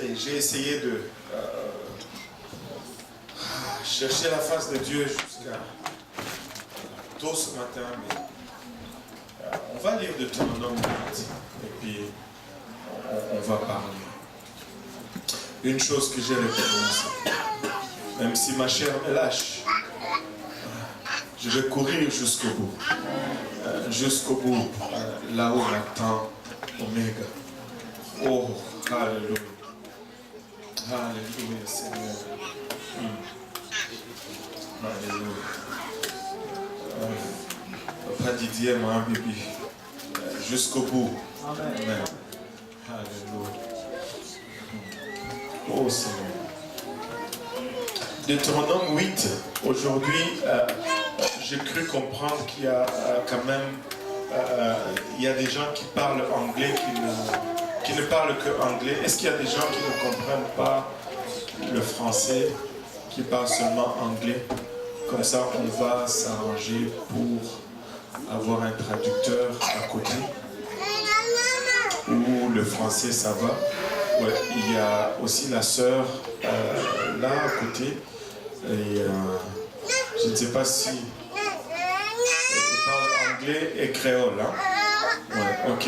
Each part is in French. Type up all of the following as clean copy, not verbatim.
Et j'ai essayé de chercher la face de Dieu jusqu'à tôt ce matin, mais on va lire Deutéronome 8 et puis on va parler. Une chose que j'ai retenue, même si ma chair me lâche, je vais courir jusqu'au bout. Là où m'attend Oméga. Oh, alléluia. Alléluia, Seigneur. Alléluia. Papa Didier, mon bébé. Jusqu'au bout. Amen. Alléluia. Oh, Seigneur. Deutéronome 8, aujourd'hui, j'ai cru comprendre qu'il y a quand même il y a des gens qui parlent anglais qui ne parlent que anglais. Est-ce qu'il y a des gens qui ne comprennent pas le français, qui parlent seulement anglais? Comme ça, on va s'arranger pour avoir un traducteur à côté. Ou le français, ça va. Ouais, il y a aussi la sœur là à côté. Et je ne sais pas si elle parle anglais et créole. Hein? Ouais, ok.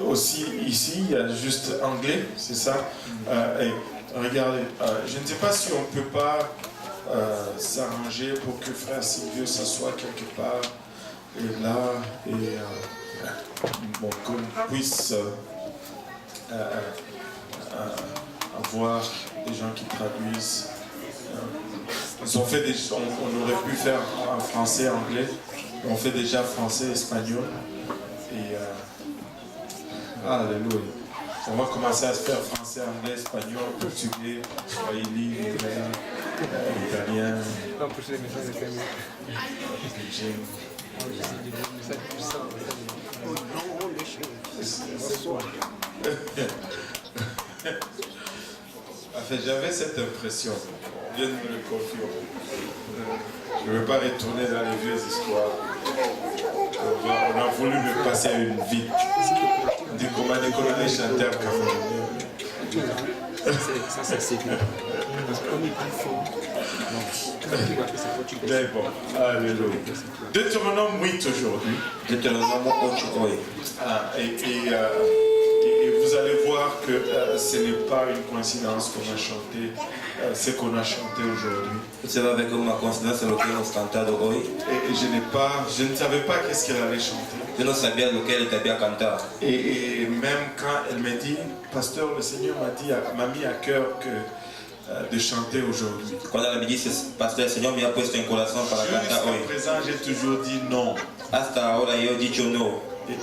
Aussi ici, il y a juste anglais, c'est ça. Et regardez, je ne sais pas si on ne peut pas s'arranger pour que frère Sylvio s'assoie quelque part et là et bon, qu'on puisse avoir des gens qui traduisent. Ils ont fait on aurait pu faire en français, anglais. On fait déjà français, espagnol. Et alléluia. On va commencer à se faire français, anglais, espagnol, portugais, swahili, italien. Enfin, j'avais cette impression. On vient de me le confirmer. Je ne veux pas retourner dans les vieilles histoires. On a voulu me passer une vie. Du comment des colonels chanteurs camerounais. Ça, c'est clair. Mais bon, alléluia. Deutéronome 8 aujourd'hui. Deutéronome 8. Et vous allez voir que ce n'est pas une coïncidence qu'on a chanté, ce qu'on a chanté aujourd'hui. Et je ne savais pas qu'est-ce qu'elle allait chanter. Et même quand elle m'a dit, pasteur, le Seigneur m'a mis à cœur de chanter aujourd'hui. Jusqu'à présent, j'ai toujours dit non.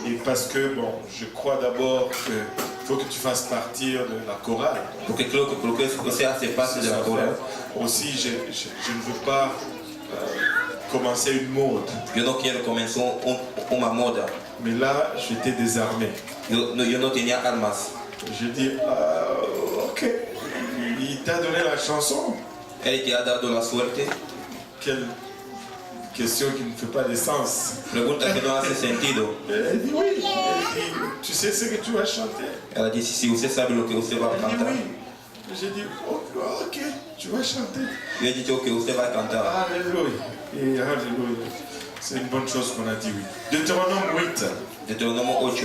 Et parce que, bon, je crois d'abord qu'il faut que tu fasses partir de la chorale. Aussi, je ne veux pas commencer une mode. Mais là, j'étais désarmé. Je dis, ok, il t'a donné la chanson. Quelle question qui ne fait pas de sens. Elle dit oui. Elle dit, tu sais ce que tu vas chanter? Elle a dit si vous savez ce que vous allez chanter. Oui. J'ai dit ok, tu vas chanter. Il a dit ok, vous allez chanter. Alléluia. Et alléluia. C'est une bonne chose qu'on a dit oui. Deutéronome 8. Deutéronome 8.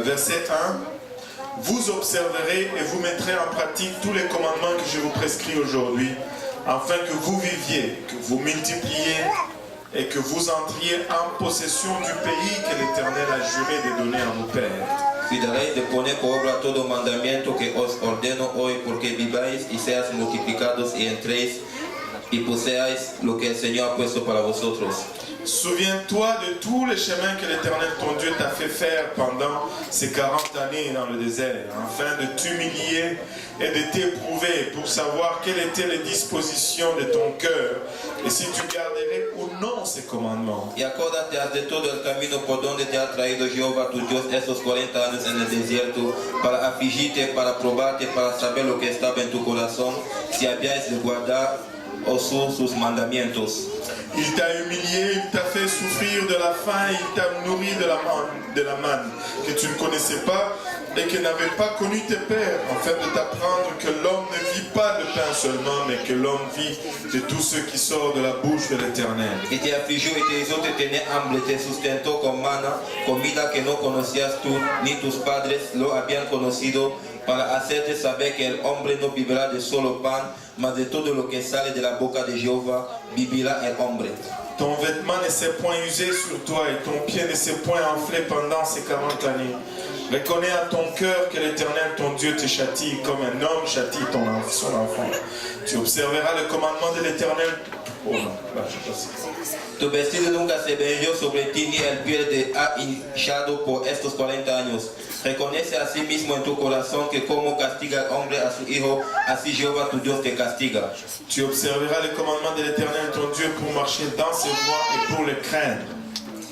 Verset 1. Vous observerez et vous mettrez en pratique tous les commandements que je vous prescris aujourd'hui, afin que vous viviez, que vous multipliez et que vous entriez en possession du pays que l'Éternel a juré de donner à nos pères. Cuidaréis de poner por obra todo mandamiento que os ordeno hoy, porque viváis y seáis multiplicados y entréis y poseáis lo que el Señor ha puesto para vosotros. Souviens-toi de tous les chemins que l'Éternel ton Dieu t'a fait faire pendant ces 40 années dans le désert, afin de t'humilier et de t'éprouver pour savoir quelles étaient les dispositions de ton cœur et si tu garderais ou non ces commandements. Y acuérdate de todo el camino por donde te ha traído Jehová tu Dios estos 40 años en el desierto, para afligirte, para probarte, para saber lo que estaba en tu corazón, si habíais de guardar o sus mandamientos. Il t'a humilié, il t'a fait souffrir de la faim, il t'a nourri de la manne que tu ne connaissais pas, et qui n'avaient pas connu tes pères, afin de t'apprendre que l'homme ne vit pas de pain seulement, mais que l'homme vit de tout ce qui sort de la bouche de l'Éternel. Y te afligió y te hizo tener hambre, te sustentó con mana, comida que no conocías tú ni tus padres lo habían conocido, para hacerte saber que el hombre no vivirá de solo pan, mas de todo lo que sale de la boca de Jehová vivirá el hombre. Ton vêtement ne s'est point usé sur toi et ton pied ne s'est point enflé pendant ces 40 années. Reconnais à ton cœur que l'Éternel, ton Dieu, te châtie comme un homme châtie son enfant. Tu observeras le commandement de l'Éternel. Oh non, là, je passe. Tu vestido nunca se vendió sobre ti ni el piel te ha hinchado por estos 40 años. Reconoce a sí mismo en tu corazón que como castiga al hombre a su hijo, así Jehová tu Dios te castiga. Tu observeras le commandement de l'Éternel, ton Dieu, pour marcher dans ses voies et pour le craindre.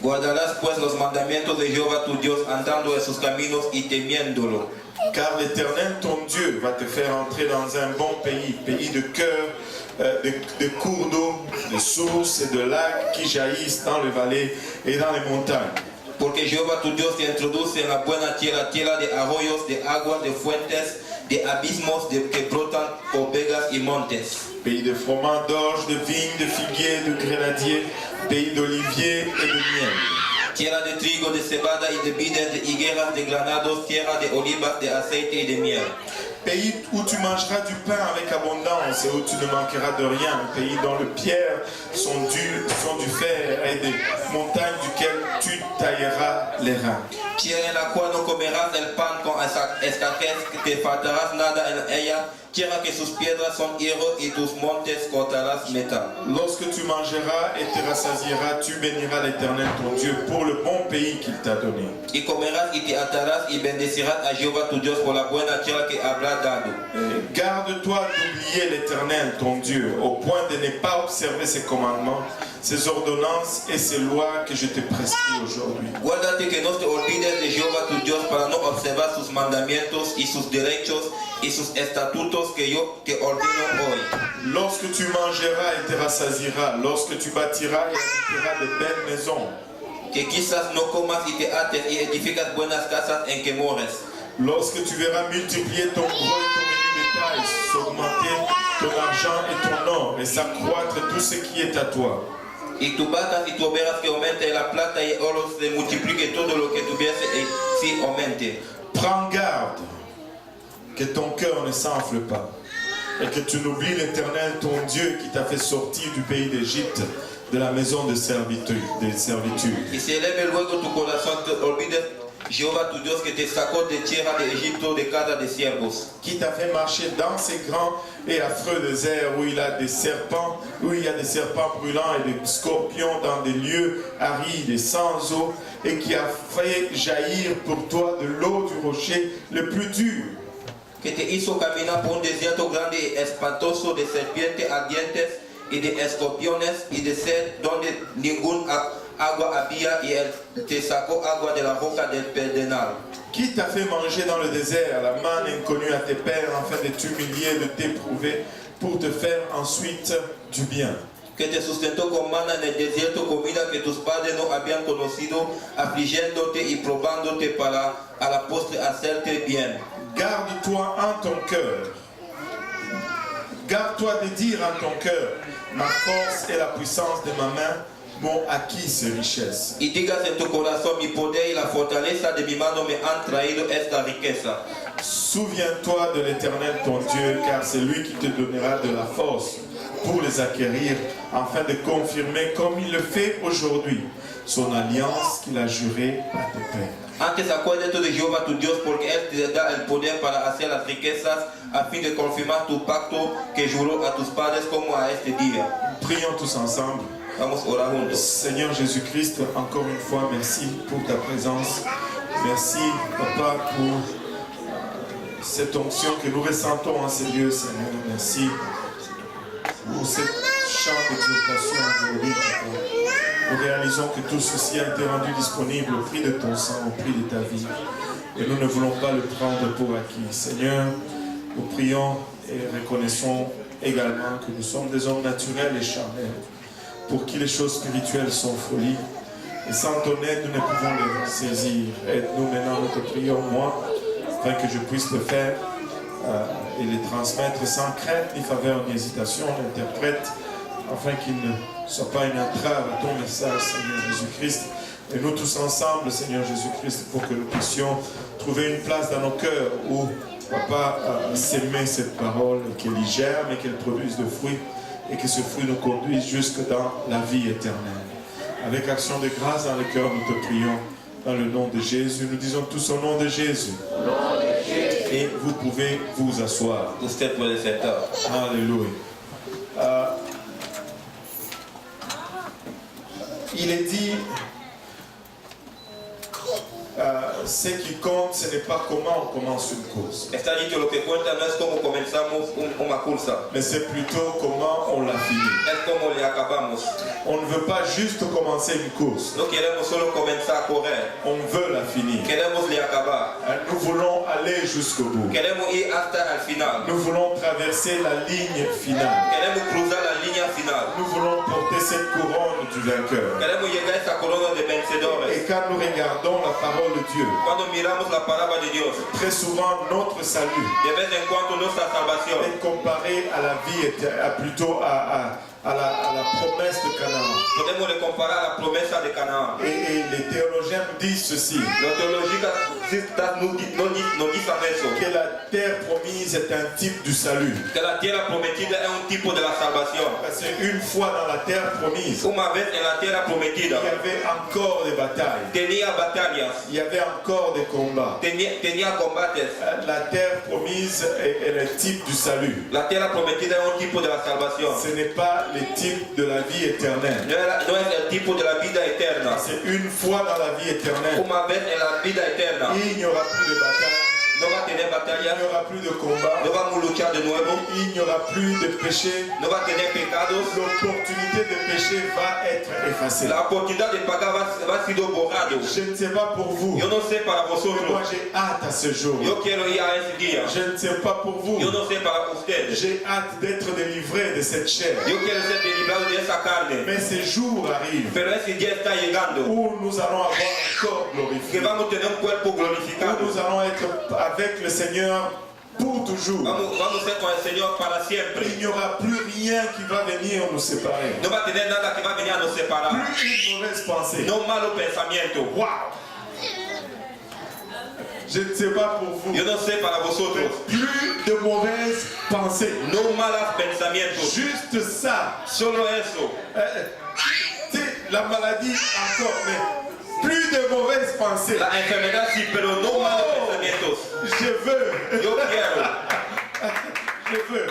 Guardarás pues los mandamientos de Jehová tu Dios andando en sus caminos y temiéndolo. Car l'Éternel, ton Dieu, va te faire entrer dans un bon pays, pays de cœur, de cours d'eau, de sources et de lacs qui jaillissent dans les vallées et dans les montagnes. Porque Jehová tu Dios te introduce en la buena tierra, tierra de arroyos, de aguas, de fuentes, de abismos que brotan por vegas y montes. Pays de froment, d'orge, de vignes, de figuiers, de grenadiers, pays d'oliviers et de miel. Tierra de trigo, de cebada y de vides, de higueras, de granados, tierra de olivas, de aceite y de miel. Pays où tu mangeras du pain avec abondance et où tu ne manqueras de rien. Pays dont les pierres sont du fer et des montagnes duquel tu tailleras les reins. Tierra en la cual no comerás el pan con escasez, que te faltarás nada en ella. Tierra que sus piedras son hierro y tus montes cortarás metal. Lorsque tu mangeras et te rassasieras, tu béniras l'Éternel ton Dieu pour le bon pays qu'il t'a donné. Y comerás y te atarás y bendecirás a Jehová tu Dios por la buena tierra que habrá dado. Garde-toi d'oublier l'Éternel ton Dieu, au point de ne pas observer ses commandements, ses ordonnances et ses lois que je te prescris aujourd'hui. Guárdate que no te olvides de Jehová tu Dios para no observar sus mandamientos y sus derechos y sus estatutos que yo te ordeno hoy. Lorsque tu mangeras et te rassasieras, lorsque tu bâtiras et habiteras de belles maisons, que quizás no comas y te ates y edificas buenas casas en que mores. Lorsque tu verras multiplier ton gros et ton menu bétail, s'augmenter ton argent et ton or, et s'accroître tout ce qui est à toi. Y tu vacas y tu ovejas que aumente la plata y el oro se multiplique todo lo que tuviese y si aumente. Prends garde que ton cœur ne s'enfle pas et que tu n'oublies l'Éternel ton Dieu qui t'a fait sortir du pays d'Égypte, de la maison de servitude. Y se eleve luego tu corazón, te olvides Jehová tu Dios que te sacó de tierra de Egipto, de casa de siervos. Qui t'a fait marcher dans ces grands et affreux déserts où il y a des serpents brûlants et des scorpions dans des lieux arides et sans eau, et qui a fait jaillir pour toi de l'eau du rocher le plus dur. Que te hizo caminar por un desierto grande y espantoso de serpientes ardientes y de escorpiones y de sed donde ningún agua había y él te sacó agua de la roca del Pedernal. Qui t'a fait manger dans le désert la manne inconnue à tes pères afin de t'humilier, de t'éprouver pour te faire ensuite du bien. Que te sustentó con mana en el desierto, comida que tus padres no habían conocido, afligiéndote y probándote para a la postre hacerte bien. Garde-toi en ton cœur. Garde-toi de dire en ton cœur, ma force et la puissance de ma main m'ont acquis ces richesses. Y digas en tu corazón, mi poder y la fortaleza de mi mano me han traído esta riqueza. Souviens-toi de l'Éternel ton Dieu, car c'est lui qui te donnera de la force pour les acquérir, afin de confirmer, comme il le fait aujourd'hui, son alliance qu'il a jurée à tes pères. Antes acuérdate de Jehová tu Dios, porque Él te da el poder para hacer las riquezas, a fin de confirmar tu pacto que juró a tus padres como a este día. Prions tous ensemble. Vamos a orar juntos. Seigneur Jésus-Christ, encore une fois, merci pour ta présence. Merci, Papa, pour cette onction que nous ressentons en ces lieux, Seigneur. Merci pour ce chant d'exaltation aujourd'hui, Papa. Nous réalisons que tout ceci a été rendu disponible au prix de ton sang, au prix de ta vie. Et nous ne voulons pas le prendre pour acquis. Seigneur, nous prions et reconnaissons également que nous sommes des hommes naturels et charnels, pour qui les choses spirituelles sont folie. Et sans ton aide, nous ne pouvons les saisir. Aide-nous maintenant, nous te prions, moi, afin que je puisse le faire et les transmettre sans crainte ni faveur ni hésitation, l'interprète, afin qu'il ne soit pas une entrave à ton message, Seigneur Jésus-Christ. Et nous tous ensemble, Seigneur Jésus-Christ, pour que nous puissions trouver une place dans nos cœurs où, Papa, s'aimer cette parole, qu'elle y germe et qu'elle produise de fruits, et que ce fruit nous conduise jusque dans la vie éternelle. Avec action de grâce dans le cœur, nous te prions dans le nom de Jésus. Nous disons tous au nom de Jésus. Et vous pouvez vous asseoir. Alléluia. Il est dit, ce qui compte, ce n'est pas comment on commence une course. Mais c'est plutôt comment on la finit. On ne veut pas juste commencer une course. On veut la finir. Nous voulons aller jusqu'au bout. Nous voulons traverser la ligne finale. Nous voulons porter cette couronne du vainqueur. Et quand nous regardons la parole de Dieu, très souvent notre salut est comparé à la vie, plutôt à la promesse de Canaan. Et les théologiens nous disent ceci, que la terre promise est un type du salut. Parce qu'une fois dans la terre promise, il y avait encore des batailles. Il y avait encore des combats. La terre promise est le type du salut. Ce n'est pas le type de la vie éternelle. C'est une fois dans la vie éternelle. Il n'y aura plus de bataille. Il n'y aura plus de combat. Il n'y aura plus de péché. L'opportunité de péché va être effacée. Je ne sais pas pour vous, mais moi j'ai hâte à ce jour. Je ne sais pas pour vous, j'ai hâte d'être délivré de cette chair. Mais ces jours arrivent où nous allons avoir un corps glorifié, où nous allons être avec le Seigneur pour toujours. Il n'y aura plus rien qui va venir nous séparer. Plus une mauvaise pensée. Wow. Je ne sais pas pour vous. Plus de mauvaises pensées. Juste ça. La maladie encore, mais plus de mauvaises pensées. Je veux. Je veux.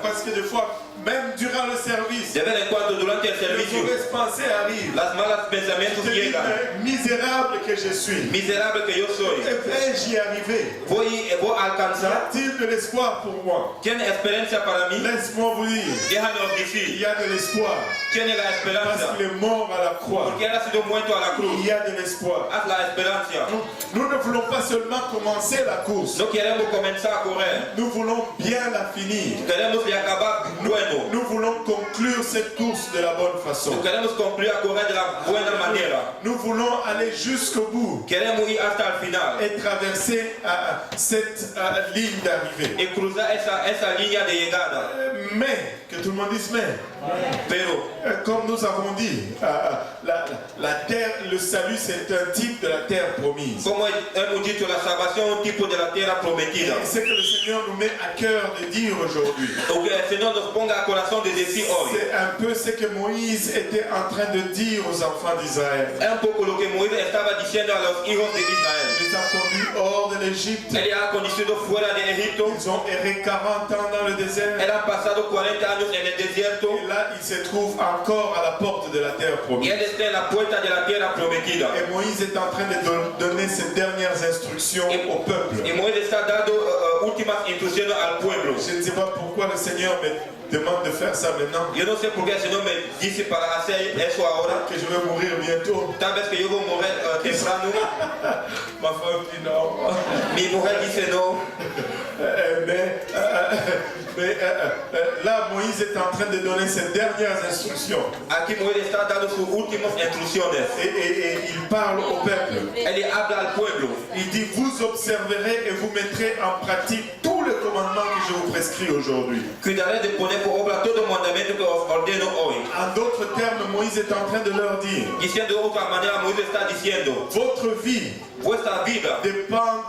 Parce que des fois, même durant le service, les mauvaises pensées arrivent. Je dis, misérable que je suis. Vais-je y arriver? Y a-t-il de l'espoir pour moi? Laisse-moi vous dire, il y a de l'espoir. Parce qu'il est mort à la croix. Il y a de l'espoir. Nous ne voulons pas seulement commencer la course. Nous voulons bien la finir. Nous voulons conclure cette course de la bonne façon. Nous voulons aller jusqu'au bout et traverser cette ligne d'arrivée. Mais, que tout le monde dise mais. Comme nous avons dit, la terre, le salut c'est un type de la terre promise. C'est que le Seigneur nous met à cœur de dire aujourd'hui. C'est un peu ce que Moïse était en train de dire aux enfants d'Israël. Il les a conduits hors de l'Égypte. Ils ont erré 40 ans dans le désert. Et là, ils se trouvent encore à la porte de la terre promise. Et Moïse est en train de donner ses dernières instructions au peuple. Je ne sais pas pourquoi le Seigneur me demande de faire ça maintenant. Eu não sei porque o Senhor me disse para fazer isso agora. Que je vais mourir bientôt. Talvez que eu vou morrer temprano. Ma femme dit non. Minha mulher disse não. Mais là, Moïse est en train de donner ses dernières instructions. Aqui Moisés está dando suas últimas instruções. Et il parle au peuple. Ele habla al pueblo. Il dit, vous observerez et vous mettrez en pratique tous les commandements que je vous prescris aujourd'hui. Cuidarei de poner por obra todo o mandamento que os ordeno hoje. En d'autres termes, Moïse est en train de leur dire, Dizendo de outra maneira, Moisés está dizendo: votre vie vossa vida dépend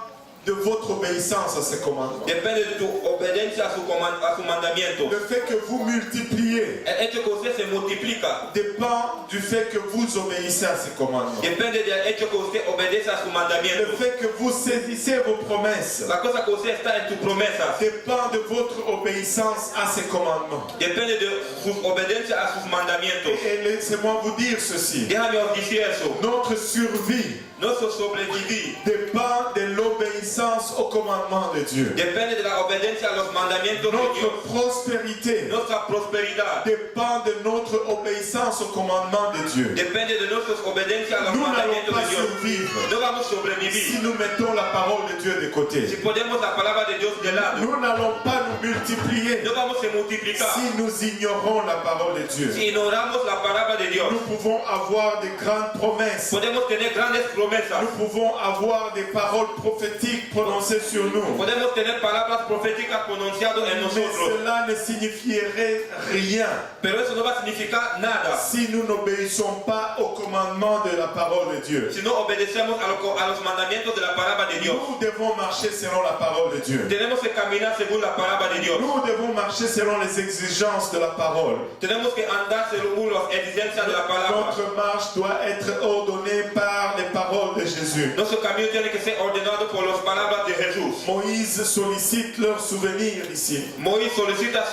de votre obéissance à ces commandements. depende de tu obediência a seu mandamento. Le fait que vous multipliez É hecho que você se multiplica. dépend du fait que vous obéissez à ces commandements. Depende do hecho que você obedece a seu Le mandamento. fait que vous saisissez vos promesses A coisa que você está em tu promessa dépend de votre obéissance à ces commandements. depende de sua obediência a seus mandamentos. Et laissez-moi vous dire ceci. Deixa-me dizer isso. Notre survie Nosso sobreviver dépend de l'obéissance au commandement de Dieu. depende da obediência aos mandamentos de Deus. Notre prospérité Nossa prosperidade dépend de notre obéissance au commandement de Dieu. depende de nossa obediência aos Nous n'allons mandamentos pas de Deus. survivre Nós vamos si sobreviver nous mettons la parole de Dieu de se côté. podemos a palavra de Deus de lado. Nous n'allons pas nous multiplier Nós vamos se multiplicar si nous ignorons la parole de Dieu. se ignoramos a palavra de Deus. Nous pouvons avoir de grandes promesses. Podemos ter grandes promessas. Nous pouvons avoir des paroles prophétiques prononcées sur nous. Podemos ter palavras proféticas pronunciadas em Mais nosotros. cela ne signifierait rien Pero isso não vai significar nada si nous n'obéissons pas au commandement de la parole de Dieu. se não obedecemos a los mandamentos de la palabra de Dios. Nous devons marcher selon la parole de Dieu. Tenemos que caminar según la palabra de Dios. Nous devons marcher selon les exigences de la parole. Tenemos que andar según las exigencias de la palabra. Notre marche doit être ordonnée par les paroles de Jésus. Nosso caminho tem que ser ordenado por las palabras de Jesús. Moïse sollicite leur souvenir ici. Moisés solicita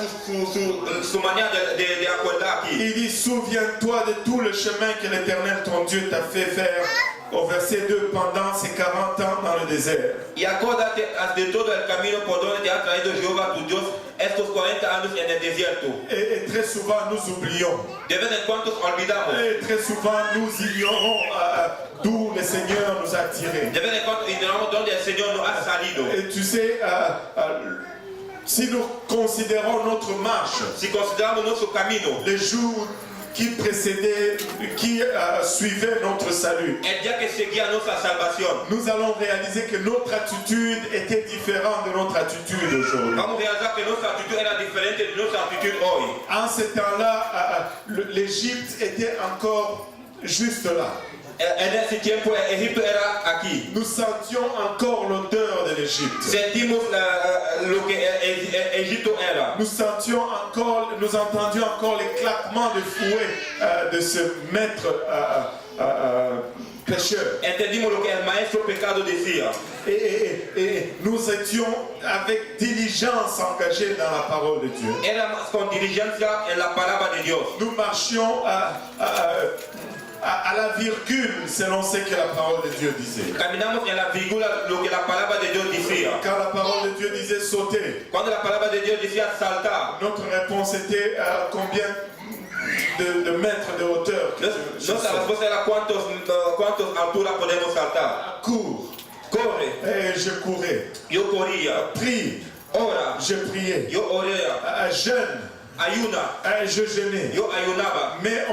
su manera de acordar aqui. Il dit, souviens-toi de tout le chemin que l'Éternel ton Dieu t'a fait faire. Au verset 2, pendant ces 40 ans dans le désert. E acorda-te de todo o caminho por donde te ha traído Jehová tu Dios estos 40 años en el desierto. Et très souvent nous oublions. De vez en cuando olvidamos. Et très souvent nous ignorons d'où le Seigneur nous a tirés. De vez en cuando ignoramos donde el Señor nos ha salido. Et tu sais, si nous considérons notre marche, Si consideramos nosso caminho, les jours qui précédaient, qui suivaient notre salut, el día que seguía nossa salvación, nous allons réaliser que notre attitude était différente de notre attitude aujourd'hui. vamos realizar que nossa atitude era diferente de nossa atitude hoje. En ce temps-là, l'Égypte était encore juste là. Nesse tempo, Egipto era aqui. Nous sentions encore l'odeur de l'Égypte. Sentimos lo que Egipto era. Nous entendions encore les claquements de fouet de ce maître pécheur. Entendimos lo que el maestro pecado decía. Et nous étions avec diligence engagés dans la parole de Dieu. Éramos con diligencia en la palabra de Dios. Nous marchions à la virgule selon ce que la parole de Dieu disait. Caminamos en la virgula lo que la palabra de Dios decía. Quand la parole de Dieu disait sauter, Cuando la palabra de Dios decía saltar, notre réponse était combien de mètres de hauteur. nuestra respuesta era cuántos altura podemos saltar. Cours. Corre. Et je courais. Yo corría. Prie. Ora. Je priais. Yo oraba. Jeûne. Ayuna. Je jeûnais. Yo ayunaba. Mais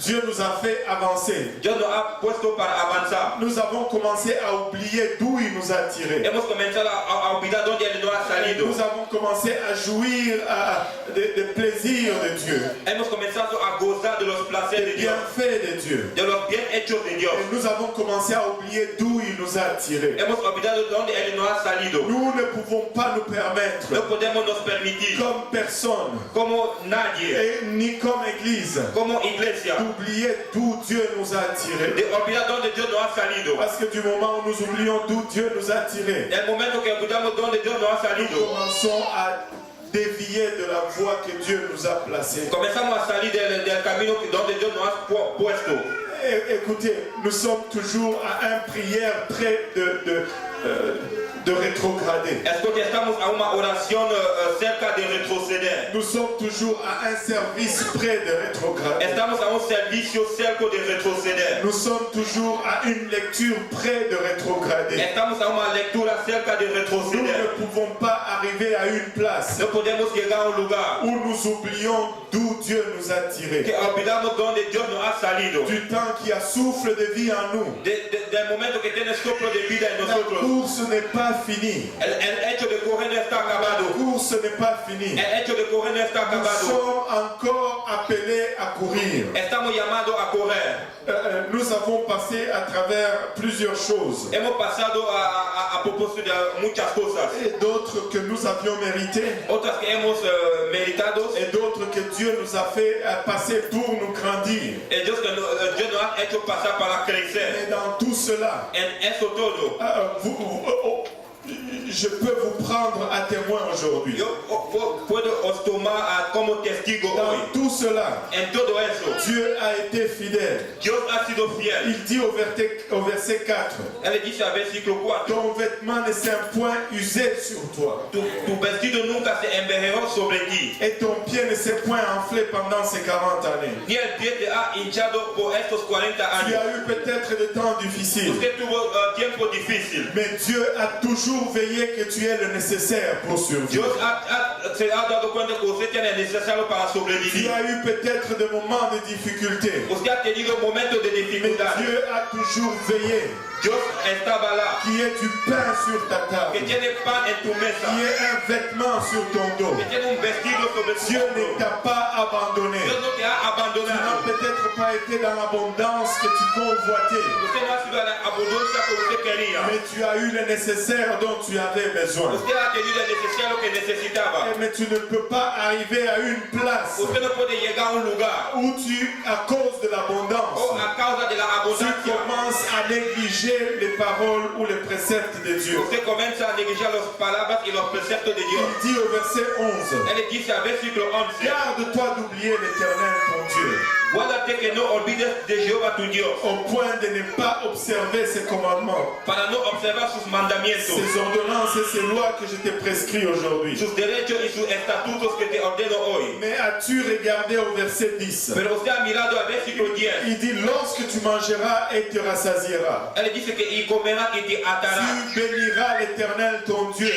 Dieu nous a fait avancer. Dios nos ha puesto para avanzar. Nous avons commencé à oublier d'où il nous a tirés. Hemos comenzado a olvidar dónde Él nos ha salido. Nous avons commencé à jouir des plaisirs de Dieu. Hemos comenzado a gozar de los placeres de Des Dios, bienfaits de Dieu. de los bien hechos de Dios. Et nous avons commencé à oublier d'où il nous a tirés. Hemos olvidado dónde Él nos ha salido. Nous ne pouvons pas nous permettre, No podemos nos permitir, comme personne, como nadie, et ni comme Église, como iglesia, d'oublier d'où Dieu nous a tirés. de olvidar dónde Dios nos ha salido. Parce que du moment où nous oublions d'où Dieu nous a tirés, El momento que olvidamos dónde Dios nos ha nous salido, commençons à dévier de la voie que Dieu nous a placée. comenzamos a salir del camino donde Dios nos ha puesto. Écoutez, nous sommes toujours à une prière près de rétrograder. Es porque estamos a una oración cerca de retroceder. Nous sommes toujours à un service près de rétrograder. Estamos a un servicio cerca de retroceder. Nous sommes toujours à une lecture près de rétrograder. Estamos a una lectura cerca de Nous retroceder. ne pouvons pas arriver à une place No podemos llegar a un lugar où nous oublions d'où Dieu nous a tirés. que olvidamos donde Dios nos ha salido. Du temps qui a souffle de vie en nous. Del momento que tiene soplo de vida en La nosotros. course n'est pas finie. El hecho de correr no está La acabado. course n'est pas finie. El hecho de correr no está Nous acabado. sommes encore appelés à courir. Estamos llamados a correr. Nous avons passé à travers plusieurs choses. Hemos pasado a propósito de muchas cosas. Et d'autres que nous avions méritées. Otras que hemos meritado. Et d'autres que Dieu nous a fait passer pour nous grandir. Y Dios nos ha hecho pasar para crecer. Et dans tout cela, En eso todo. je peux vous prendre à témoin aujourd'hui. Yo puedo os tomar como testigo Dans hoy. tout cela, En todo eso. Dieu a été fidèle. Dios ha sido fiel. Il dit au verset 4, Él dice al versículo 4. ton vêtement ne s'est point usé sur toi, Tu vestido nunca se envejeceu sobre ti. et ton pied ne s'est point enflé pendant ces 40 années. Ni el pie te ha hinchado por estos 40 Tu años. as eu peut-être des temps difficiles, Usted tuvo tiempo difícil. mais Dieu a toujours veillé que tu aies le nécessaire pour survivre. Dios se ha dado cuenta que usted tiene el necesario para Tu sobrevivir. as eu peut-être des moments de difficulté, Usted ha tenido momentos de mais dificultad. Dieu a toujours veillé Dios estaba là. qu'il y ait du pain sur ta Que table, tiene pan en tu qu'il mesa. y ait un vêtement sur ton dos. Que tiene un vestido sobre tu Dieu ne hombro. t'a pas abandonné. Dios no te ha Tu n'as abandonado. peut-être pas été dans l'abondance que tu convoitais, Usted no ha sido la abundancia que usted quería. mais tu as eu le nécessaire dont tu avais besoin. Usted ha tenido el necesario que necesitaba. Mais tu ne peux pas arriver à une place Usted no puede llegar a un lugar. où tu, à cause de l'abondance, O a causa de la tu abundancia. commences à négliger les paroles ou les préceptes de Dieu. Usted comienza a negligenciar las palabras y los preceptos de Dios. Il dit au verset 11, Él dice al versículo 11. garde-toi d'oublier l'Éternel ton Dieu, Guárdate que no olvides de Jehová tu Dios. au point de ne pas observer ses commandements, Para no observar sus mandamientos. ses ordonnances et ses lois que je t'ai prescrits aujourd'hui. Sus derechos y sus estatutos que te ordeno hoy. Mais as-tu regardé au verset 10? Pero usted ha mirado al versículo 10. Il dit, lorsque tu mangeras et te rassasieras, Él dice que y comerá y te atará. tu béniras l'Éternel ton Dieu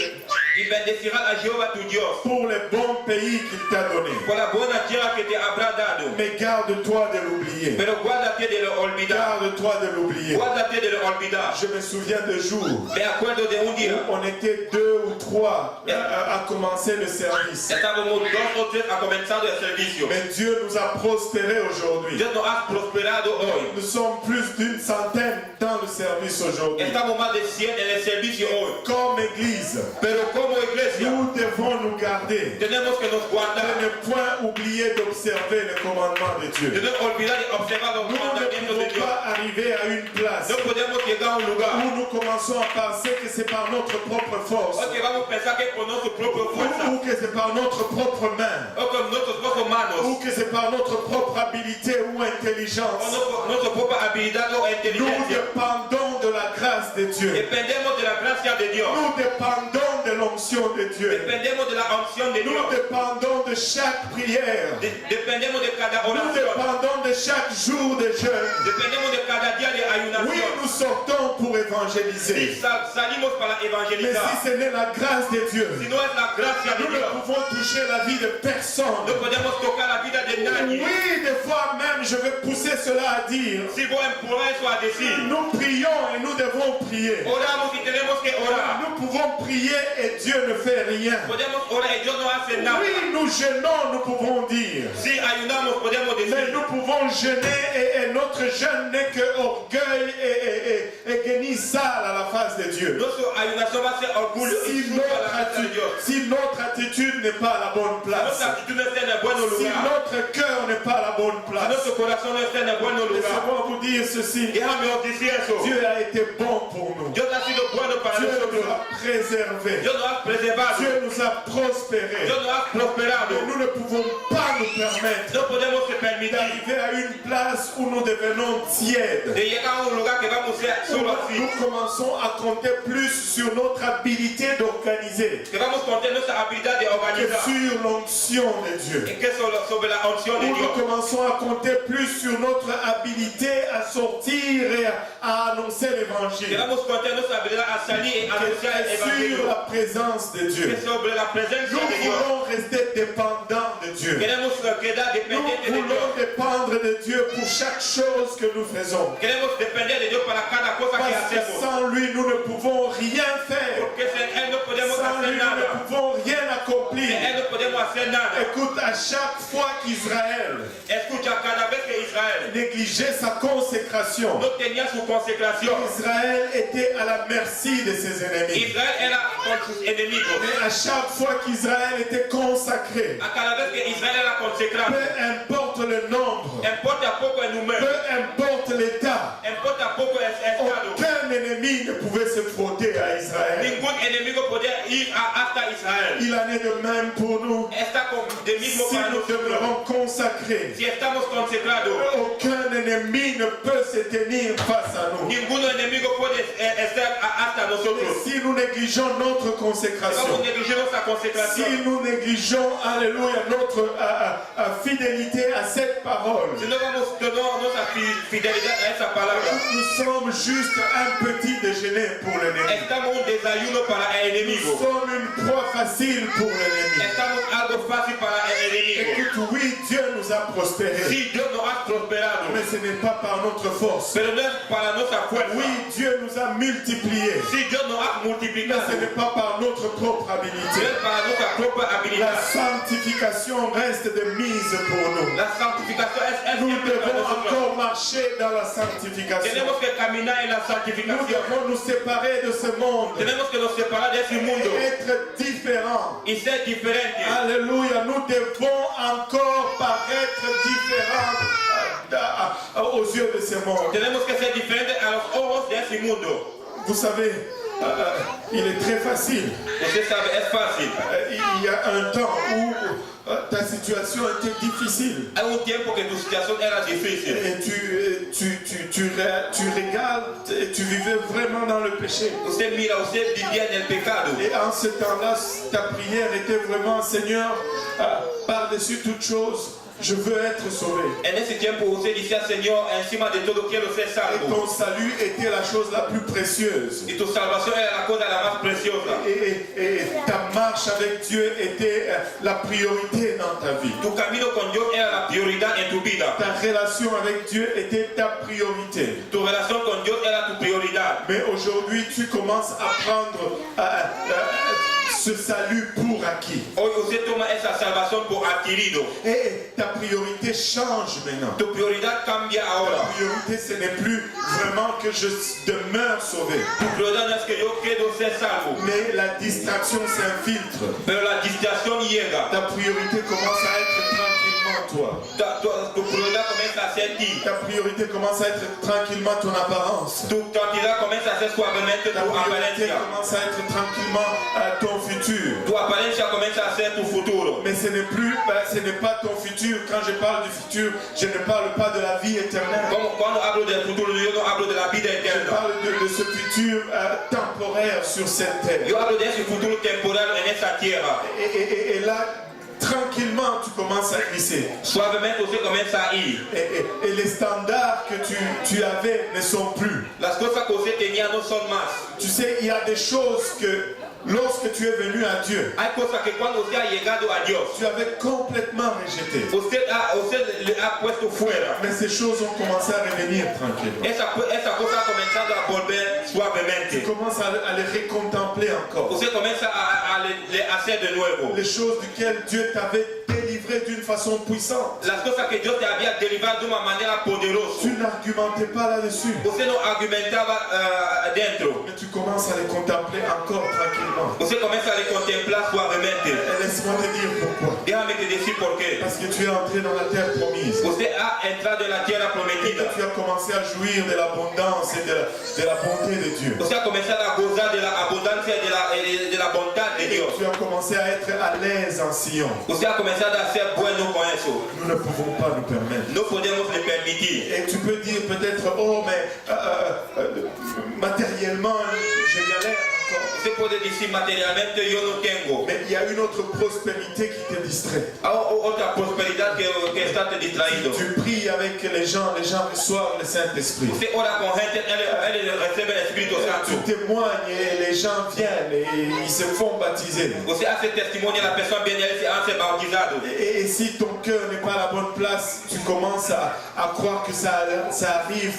Y bendecirá a Jehová tu Dios. pour le bon pays qu'il t'a donné. Por la buena tierra que te habrá dado. Mais garde-toi de l'oublier. Pero guárdate de lo olvidar. Garde-toi de l'oublier. Guárdate de lo olvidar. Je me souviens de jours Me acuerdo de un día. où on était 2 ou 3 à commencer le service. Estábamos 2 o 3 a comenzar el servicio. Mais Dieu nous a prospérés aujourd'hui. Dios nos ha prosperado hoy. Nous sommes plus d'une centaine dans le service aujourd'hui. Estamos más de 100 en el servicio hoy. Comme Église, Pero como iglesia nous devons nous garder tenemos que nos de guardar. ne point oublier d'observer les commandements de De Dieu. no olvidar y observar los Nous ne mandamientos de pouvons Dios. pas arriver à une place No podemos llegar a un lugar. où nous commençons à penser que c'est par notre propre force Ok, vamos a pensar que por nuestra propia fuerza. ou que c'est par notre propre main O con nuestras propias manos. ou que c'est par notre propre habilité ou intelligence. O nuestra propia habilidad o Nous inteligencia. dépendons de la grâce de Dieu. Dependemos de la gracia de Dios. Nous dépendons de l'onction de Dieu. Dependemos de la unción de Nous Dios. dépendons de chaque prière. Dependemos de cada Nous oración. dépendons de chaque jour de jeûne. Dependemos de cada día de Oui, ayunación. nous sortons pour évangéliser. Si salimos para Mais evangelizar. si ce n'est la grâce de Dieu, Si no es la gracia de nous ne Dios, pouvons toucher la vie de personne. no podemos tocar la vida de nadie. Oui, des fois même, je vais pousser cela à dire, Si voy a empujar eso a decir, nous prions et nous devons prier. oramos y tenemos que orar. Nous pouvons prier et Dieu ne fait rien. Podemos orar y Dios no hace nada. Oui, nous jeûnons, nous pouvons dire. Si ayunamos, podemos Mais decir. nous pouvons jeûner et notre jeûne n'est que orgueil et guenille sale à la face de Dieu. Nuestra ayunación va a ser orgullo y sucio a la casa de Dios. Si notre attitude n'est pas à la bonne Nuestra place, actitud no está en el buen si lugar. notre cœur n'est pas à la bonne bonne place. Laissez-moi vous dire ceci. Dieu a été bon pour nous. Dieu nous a préservés. Dieu nous a prospérés. Et nous ne pouvons pas nous permettre d'arriver à une place où nous devenons tièdes. Nous commençons à compter plus sur notre habilité d'organiser que sur l'onction de Dieu. Nous commençons à compter plus sur notre habilité à sortir et à annoncer l'évangile que sur la présence de Dieu. Nous voulons rester dépendants de Dieu. Nous voulons dépendre de Dieu pour chaque chose que nous faisons. Parce que sans lui, nous ne pouvons rien faire. Sans lui, nous ne pouvons rien accomplir. Écoute, à chaque fois qu'Israël négligeait sa consécration, Israël était à la merci de ses ennemis. Et à chaque fois qu'Israël était consacré, peu importe le nombre, peu importe l'état, aucun ennemi ne pouvait se frotter à Israël. Il en est de même pour nous. Si nous demeurons consacrés, aucun ennemi ne peut se tenir face à nous. Et si nous négligeons notre consécration, si nous négligeons, alléluia, notre fidélité à cette parole, nous sommes juste un petit déjeuner pour l'ennemi. Nous sommes une proie facile pour l'ennemi. Écoute, oui, Dieu nous a prospérés. Mais ce n'est pas par notre force. Oui, Dieu nous a multipliés. Mais ce n'est pas par notre propre habilité. La sanctification reste de mise pour nous. Nous devons encore marcher dans la sanctification. Nous devons nous séparer de ce monde. Et être différents. Alléluia, nous devons encore paraître différents aux yeux de ce monde. Vous savez, il est très facile. Il y a un temps où ta situation était difficile. Et tu regardes et tu vivais vraiment dans le péché. Et en ce temps-là, ta prière était vraiment, Seigneur, par-dessus toute chose, je veux être sauvé. Et ton salut était la chose la plus précieuse. Et ta marche avec Dieu était la priorité dans ta vie. Ta relation avec Dieu était ta priorité. Mais aujourd'hui, tu commences à prendre ce salut pour acquis. Et ta priorité change maintenant. Ta priorité, ce n'est plus vraiment que je demeure sauvé. Mais la distraction s'infiltre. Ta priorité commence à être tranquillement toi. Ta priorité commence à être tranquillement ton apparence. Ta priorité commence à être tranquillement ton futur. Mais ce n'est plus, ce n'est pas ton futur. Quand je parle du futur, je ne parle pas de la vie éternelle. Je parle de ce futur temporaire sur cette terre. Et là, tranquillement, tu commences à glisser. Et les standards que tu avais ne sont plus. Tu sais, il y a des choses que lorsque tu es venu à Dieu, tu avais complètement rejeté. Mais ces choses ont commencé à revenir tranquillement. Tu commences à les recontempler encore. Les choses duquel Dieu t'avait délivré d'une façon puissante. Tu n'argumentais pas là-dessus. Mais tu commences à les contempler encore tranquillement. Et laisse-moi te dire pourquoi. Parce que tu tu es entré dans la terre promise. Você ha entrado na terra Et prometida. que tu as commencé à jouir de l'abondance et de la bonté de Dieu. Você ha começado a gozar da abundância de la bondade de Deus. Tu as commencé à être à l'aise en Sion. Você ha começado a ser bueno com isso. Nous ne pouvons pas nous permettre. Não podemos lhe permitir. Et tu peux dire peut-être, oh mais matériellement, je galère encore. Você pode dizer materialmente eu não tenho. Mais il y a une autre prospérité qui te distrait. Há outra prosperidade que está te distraindo. Tu pries avec les gens reçoivent le Saint-Esprit. Você ora com gente, ele recebe o Espírito Tu Santo. témoignes et les gens viennent et ils se font baptiser. Você há esse testemunho, a pessoa vem e a ser bautizado. Et si ton cœur n'est pas à la bonne place, tu commences à croire que ça arrive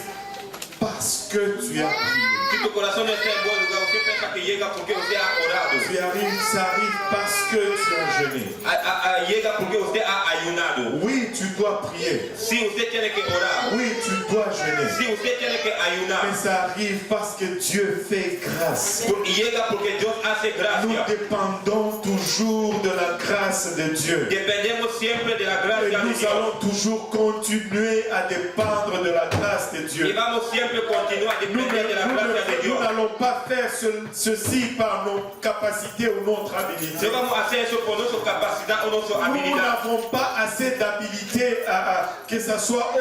parce que tu as prié. Se teu coração não está em bom lugar, você pensa que chega porque você ha orado. Ça arrive parce que tu as jeûné. Chega porque você ha ayunado. Oui, tu dois prier. Se você tem que orar. Oui, tu dois jeûner. Se você tem que ayunar. Mais ça arrive parce que Dieu fait grâce. Chega porque Deus hace graça. Nous dépendons toujours de la grâce de Dieu. Dependemos sempre de la Et graça de nous Deus. allons toujours continuer à dépendre de la grâce de E Dieu. vamos sempre continuar a depender de la graça de Nous Deus. n'allons pas faire ceci par nos capacités ou notre habilité. Não vamos fazer isso por nossa capacidade ou nossa Nous habilidade. n'avons pas assez d'habilité, que ce soit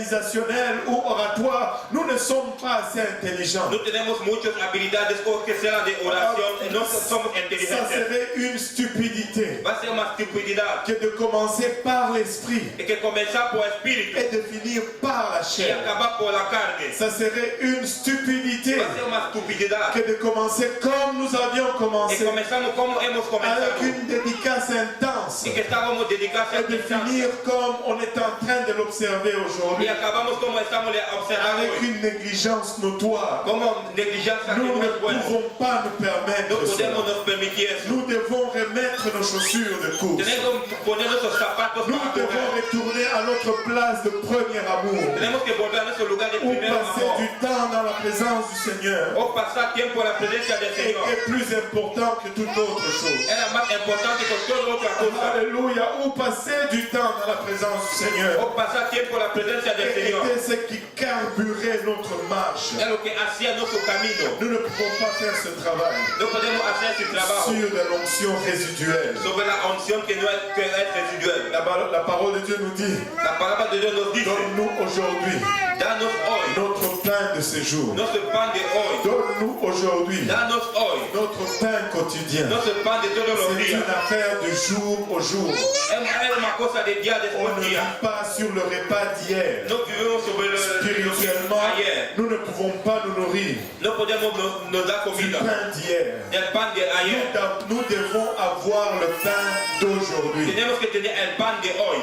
organisationnel ou oratoire. Nous ne sommes pas assez intelligents. Não temos muitas habilidades ou que será de oração. Não somos Ça inteligentes. serait une stupidité Vai ser uma stupididade. que de commencer par l'esprit E que começar por espírito et de finir par la e chair. acabar por la carne. Ça serait une stupidité Vai ser uma stupididade. que de commencer comme nous avions E commencé, começamos como hemos avec começado. une dédicace intense, E que estávamos dedicados a et de finir comme on est en train de l'observer E aujourd'hui, acabamos como estamos observando avec hoje. une négligence notoire. Como negligência que Nous não ne é bueno. pouvons pas nous permettre Não cela. podemos nos permitir isso. Nous devons remettre nos chaussures de course. Tenemos que poner nossos sapatos Nous para devons correr. retourner à notre place de premier amour, Tenemos que volver a nosso lugar de où primeiro passer amor. du temps dans la présence du Seigneur Ou passar tempo na presença do Senhor. est plus important que toute autre chose. Era mais importante que toda outra coisa. Alléluia, où passer du temps dans la présence du Seigneur Ou passar tempo na presença do Senhor. était ce qui carburait notre marche. É o que hacía nosso caminho. Nous ne pouvons pas faire ce travail Não podemos fazer esse trabalho sur de l'onction résiduelle. sobre a unção que não é residual. La parole de Dieu nous dit, A palavra de Deus nos diz: donne-nous aujourd'hui dá-nos hoje notre pain de séjour. nosso pão de hoje. Donne-nous aujourd'hui Dá-nos hoje notre pain quotidien. nosso pão de todos os C'est dias. une affaire de jour au jour. É uma coisa de dia On depois ne de dia. vit pas sur le repas d'hier. Não vivemos sobre o Spirituellement, ayer. nous ne pouvons pas nous nourrir Não podemos nos dar du comida. pain d'hier. El pão de ayer. Nous devons avoir le pain d'aujourd'hui. Temos que ter el pão de hoje.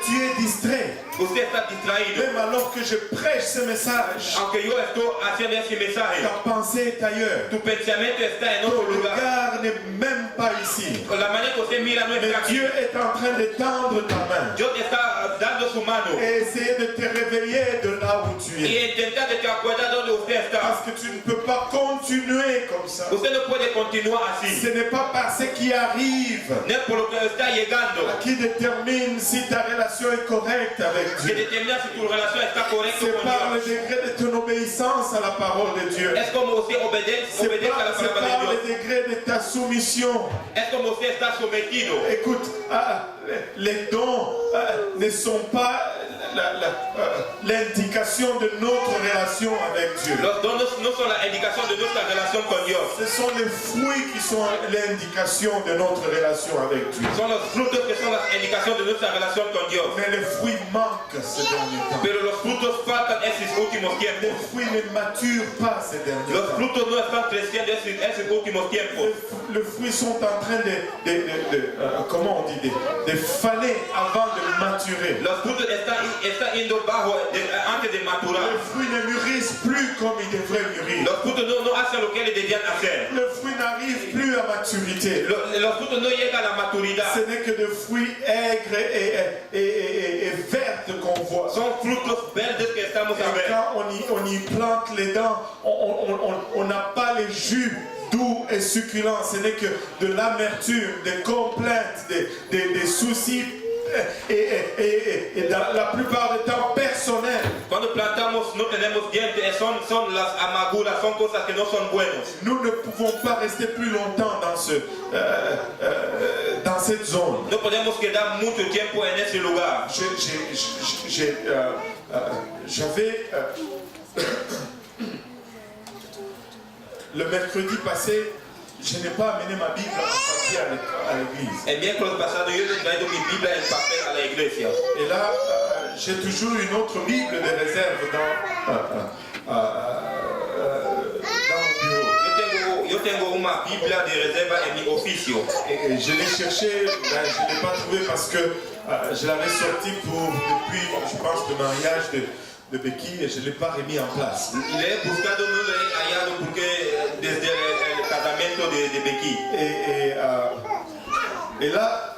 Tu es distrait. Você está distraído. Même alors que je prêche ce message, Aunque eu estou fazendo esse mensagem, ta pensée est ailleurs. tu pensamento está em Ton outro lugar. regard n'est même pas ici. A maneira que você mira não Mais está aqui. Dieu est en train de tendre ta main Deus está dando sua mano et essayer de te réveiller de là où tu es. e tentar de te acordar de onde você está. Parce que tu ne peux pas continuer comme ça. Você não pode continuar assim. Ce n'est pas par ce qui arrive Nem por lo que está chegando qui détermine si ta relation est correcte avec que Dieu. determina se tua relação está correta C'est com par le Deus. degré de ton obéissance à la parole de Dieu. É como você obedece C'est à la par palavra de le Deus. degré de ta soumission. É como você está submetido. Écoute, les dons ne sont pas l'indication de notre relation avec Dieu. Los dones no son la indicación de nuestra relación con Dios. Ce sont les fruits qui sont l'indication de notre relation avec Dieu. Son los frutos que son las indicaciones de nuestra relación con Dios. Mais les fruits manquent ces derniers temps. Pero los frutos faltan esos últimos Les tiempos. fruits ne maturent pas ces derniers Los temps. frutos no están creciendo esos últimos tiempos. Les fruits sont en train comment on dit, de faner avant de maturer. Los frutos están yendo bajo antes de madurar. Les fruits ne mûrissent plus comme ils devraient mûrir. Los frutos no hacen lo que ellos debían hacer. Le fruit n'arrive plus à maturité. Los frutos no llegan a la maturidad. Ce n'est que de fruits aigres et vertes qu'on voit. Son frutos verdes que estamos a Et ver. quand on y plante les dents, on n'a pas les jus doux et succulents. Ce n'est que de l'amertume, des complaintes, des soucis et dans la plupart des temps personnelles. Quando plantamos no tenemos dientes, son las amarguras, son cosas que no son buenas. Nous ne pouvons pas rester plus longtemps dans cette zone. No podemos quedar mucho tiempo en ese lugar. J'avais le mercredi passé, je n'ai pas amené ma Bible en papier à l'église. El miércoles pasado yo he traído mi Biblia en papel a la iglesia. Et là, j'ai toujours une autre Bible de réserve dans mon bureau. Yo tengo una Biblia de reserva en mi oficio. Et je l'ai cherché, je ne l'ai pas trouvé parce que je l'avais sorti depuis, je pense, le mariage de Becky et je ne l'ai pas remis en place. Le he buscado, no lo he hallado porque desde el casamiento de Becky. Et là,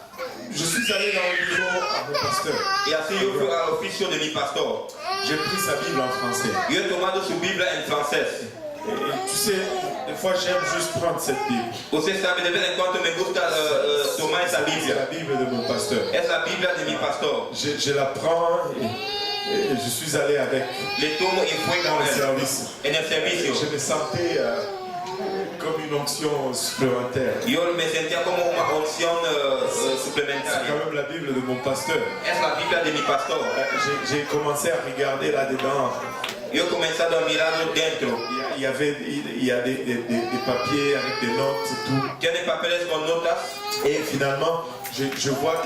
je suis allé dans le bureau à mon pasteur. Y así yo fui al oficio de mi pastor. J'ai pris sa Bible en français. Yo he tomado su Biblia en francés. Et tu sais, des fois j'aime juste prendre cette Bible. Usted sabe, de vez en cuando me gusta tomar esa C'est Biblia. la Bible de mon pasteur. Es la Biblia de mi pastor. Je la prends et je suis allé avec Le tomo y fui dans con le él service. en el servicio. Je me sentais comme une onction supplémentaire. Yo me sentía como una unción C'est suplementaria. quand même la Bible de mon pasteur. Es la Biblia de mi pastor. J'ai commencé à regarder là-dedans. Yo he comenzado a mirarlo dentro. Il y a des papiers avec des notes et tout. Tiene papeles con notas. Et finalement, je vois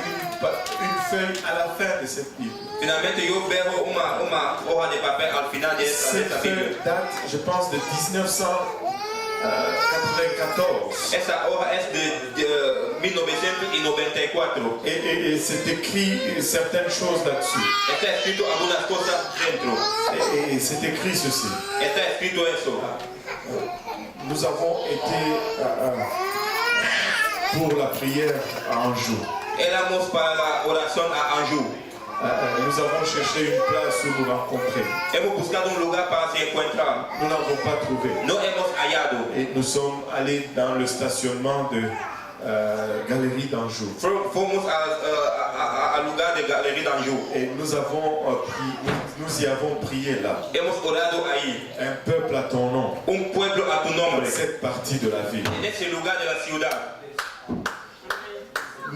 une feuille à la fin de cette Bible. Finalmente yo veo una hoja de papel al final de esta Cette Biblia. feuille date, je pense, de 1994. Esa hoja es de 1994. Et c'est écrit certaines choses là-dessus. Está escrito algunas cosas dentro. Et c'est écrit ceci. Está escrito eso. Nous avons été pour la prière à Anjou. Éramos para la oración a Anjou. Nous avons cherché une place où nous rencontrer. Hemos buscado un lugar para se encontrar. Nous n'avons pas trouvé. No hemos hallado. Et nous sommes allés dans le stationnement de Galerie d'Anjou. Fomos al lugar de Galerie d'Anjou. Et nous y avons prié là. Hemos orado ahí. Un peuple à ton nom. Un pueblo a tu nombre. Cette partie de la ville. En ese lugar de la ciudad.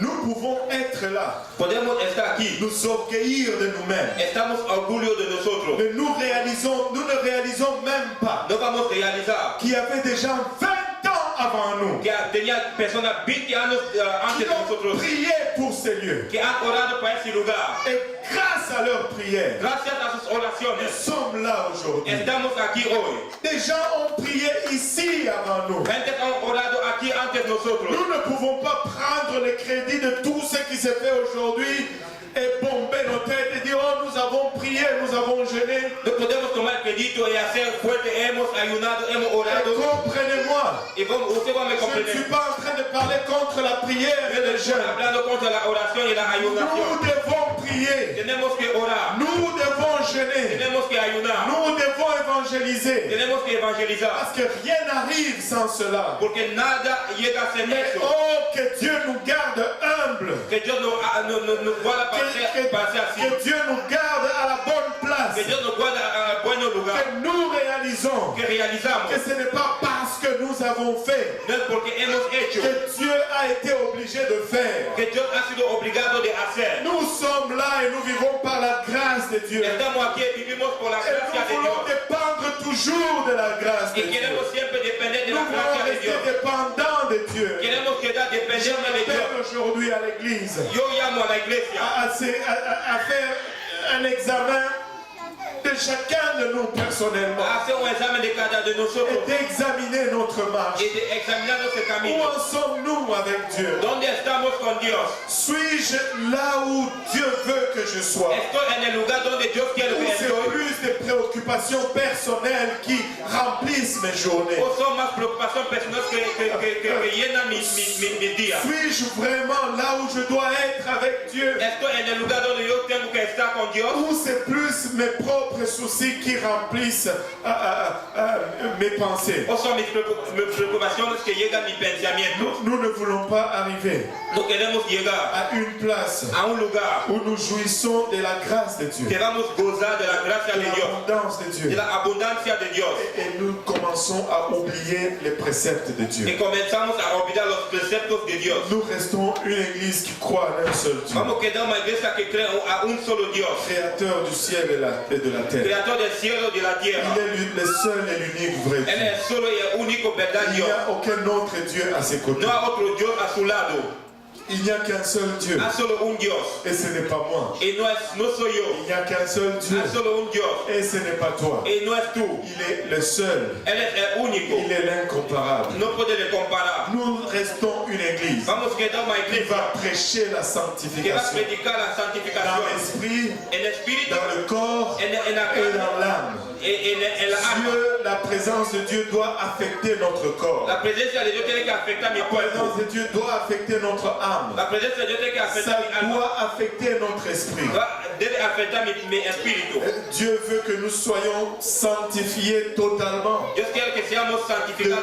Nous pouvons être là. Podemos estar aquí. Nous orgueillir de nous-mêmes. Estamos orgullosos de nosotros. Mais nous ne réalisons même pas No vamos a realizar qu'il y avait des gens 20 ans avant nous que tenía personas 20 años antes qui de ont nosotros prié pour ces lieux. que han orado para ese lugar. Et grâce à leur prière, Gracias a sus nous oraciones sommes là aujourd'hui. estamos aquí hoy. Des gens ont prié ici avant nous. Gente han orado aquí antes de nosotros. Nous ne pouvons pas prendre le crédit de tout ce qui s'est fait aujourd'hui et bomber nos têtes et dire oh nous avons prié, nous avons jeûné. No podemos tomar el crédito y hacer fuerte. Hemos ayunado, hemos orado. Comprenez-moi, Y usted va a me je ne comprender. suis pas en train de parler contre la prière et le jeûne. Hablando contra la oración y la ayunación. Nous devons prier, Tenemos que orar. nous devons jeûner, Tenemos que ayunar. nous devons évangéliser. Tenemos que evangelizar. Parce que rien n'arrive sans cela. Porque nada llega a ser Et eso. oh, que Dieu nous garde humbles. Que Dios nos guarda para ser así. Que Dieu nous garde à la bonne place. Que Dios nos guarda a buen lugar. Que nous réalisons Que realizamos. que ce n'est pas parce que nous avons fait No es porque hemos hecho. que Dieu a été obligé de faire. Que Dios ha sido obligado de hacer. Nous sommes là et nous vivons par la grâce de Dieu. Estamos aquí y vivimos por la Et gracia nous de voulons Dios. dépendre toujours de la grâce de Y Dieu. queremos siempre depender de Nous la voulons gracia de rester Dios. dépendants de Dieu. Queremos quedar Je dependiendo de Dios. m'appelle aujourd'hui à l'église Yo llamo a la iglesia à faire un examen de chacun de nous personnellement a hacer un examen de cada de et nosotros d'examiner notre marche. y de examinar nuestro Où camino. en sommes-nous avec Dieu? ¿Dónde estamos con Dios? Suis-je là où Dieu veut que je sois? Estoy en el lugar donde Dios quiere Ou que c'est estoy. plus des préoccupations personnelles qui remplissent mes journées? O son más preocupaciones personales que llenan mis días. Suis-je vraiment là où je dois être avec Dieu? Estoy en el lugar donde yo tengo que estar con Dios. Ou c'est plus mes propres soucis qui remplissent mes pensées. Nous ne voulons pas arriver à une place où nous jouissons de la grâce de Dieu, de l'abondance de Dieu, et nous commençons à oublier les préceptes de Dieu. Nous restons une église qui croit en un seul Dieu, créateur du ciel et de la terre. Il est le seul et l'unique vrai Dieu. Il n'y a aucun autre Dieu à ses côtés. Il n'y a qu'un seul Dieu. Et ce n'est pas moi. Il n'y a qu'un seul Dieu. Et ce n'est pas toi. Il est le seul. Il est l'incomparable. Nous restons une église qui va prêcher la sanctification dans l'esprit, dans le corps et dans l'âme. Dieu, la présence de Dieu doit affecter notre corps. La présence de Dieu doit affecter notre âme. Ça doit affecter notre esprit. Dieu veut que nous soyons sanctifiés totalement, de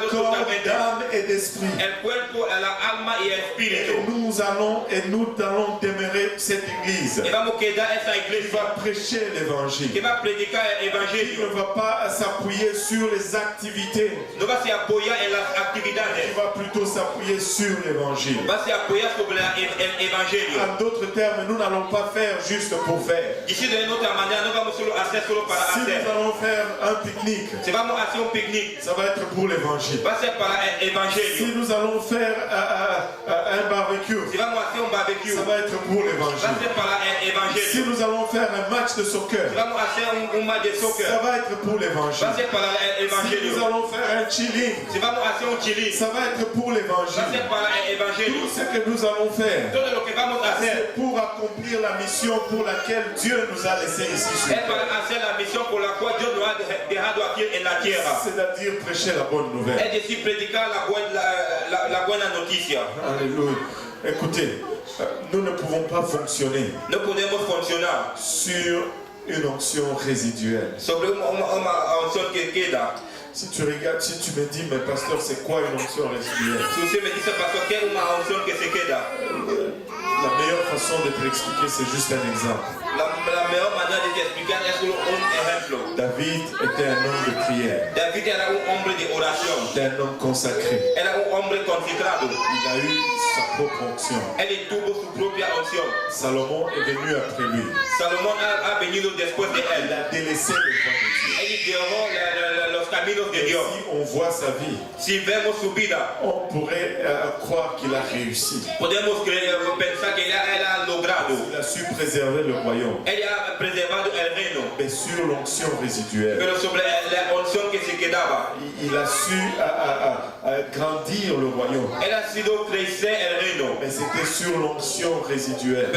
corps, d'âme et d'esprit. Et nous allons demeurer cette église qui va prêcher l'évangile, qui ne va pas s'appuyer sur les activités, qui va plutôt s'appuyer sur l'évangile. En d'autres termes, nous n'allons pas faire juste pour faire. Si nous allons faire un pique-nique, ça va être pour l'évangile. Si nous allons faire un barbecue, ça va être pour l'évangile. Si nous allons faire un match de soccer, ça va être pour l'évangile. Si nous allons faire un chilling, ça va être pour l'évangile. Tout ce que nous allons faire, c'est pour accomplir la mission pour laquelle Dieu nous a laissés ici sur terre. C'est-à-dire prêcher la bonne nouvelle. Alléluia. Écoutez, nous ne pouvons pas fonctionner sur une onction résiduelle. Si tu regardes, si tu me dis, mais pasteur, c'est quoi une onction résiduelle? La meilleure façon de te l'expliquer, c'est juste un exemple. David était un homme de prière. C'était un homme consacré. Il a eu sa propre onction. Salomon est venu après lui. Il a délaissé le voie de Dieu. Si on voit sa vie, on pourrait croire qu'il a réussi. Il a su préserver le royaume, mais sur l'onction résiduelle. Il a su grandir le royaume, mais c'était sur l'onction résiduelle.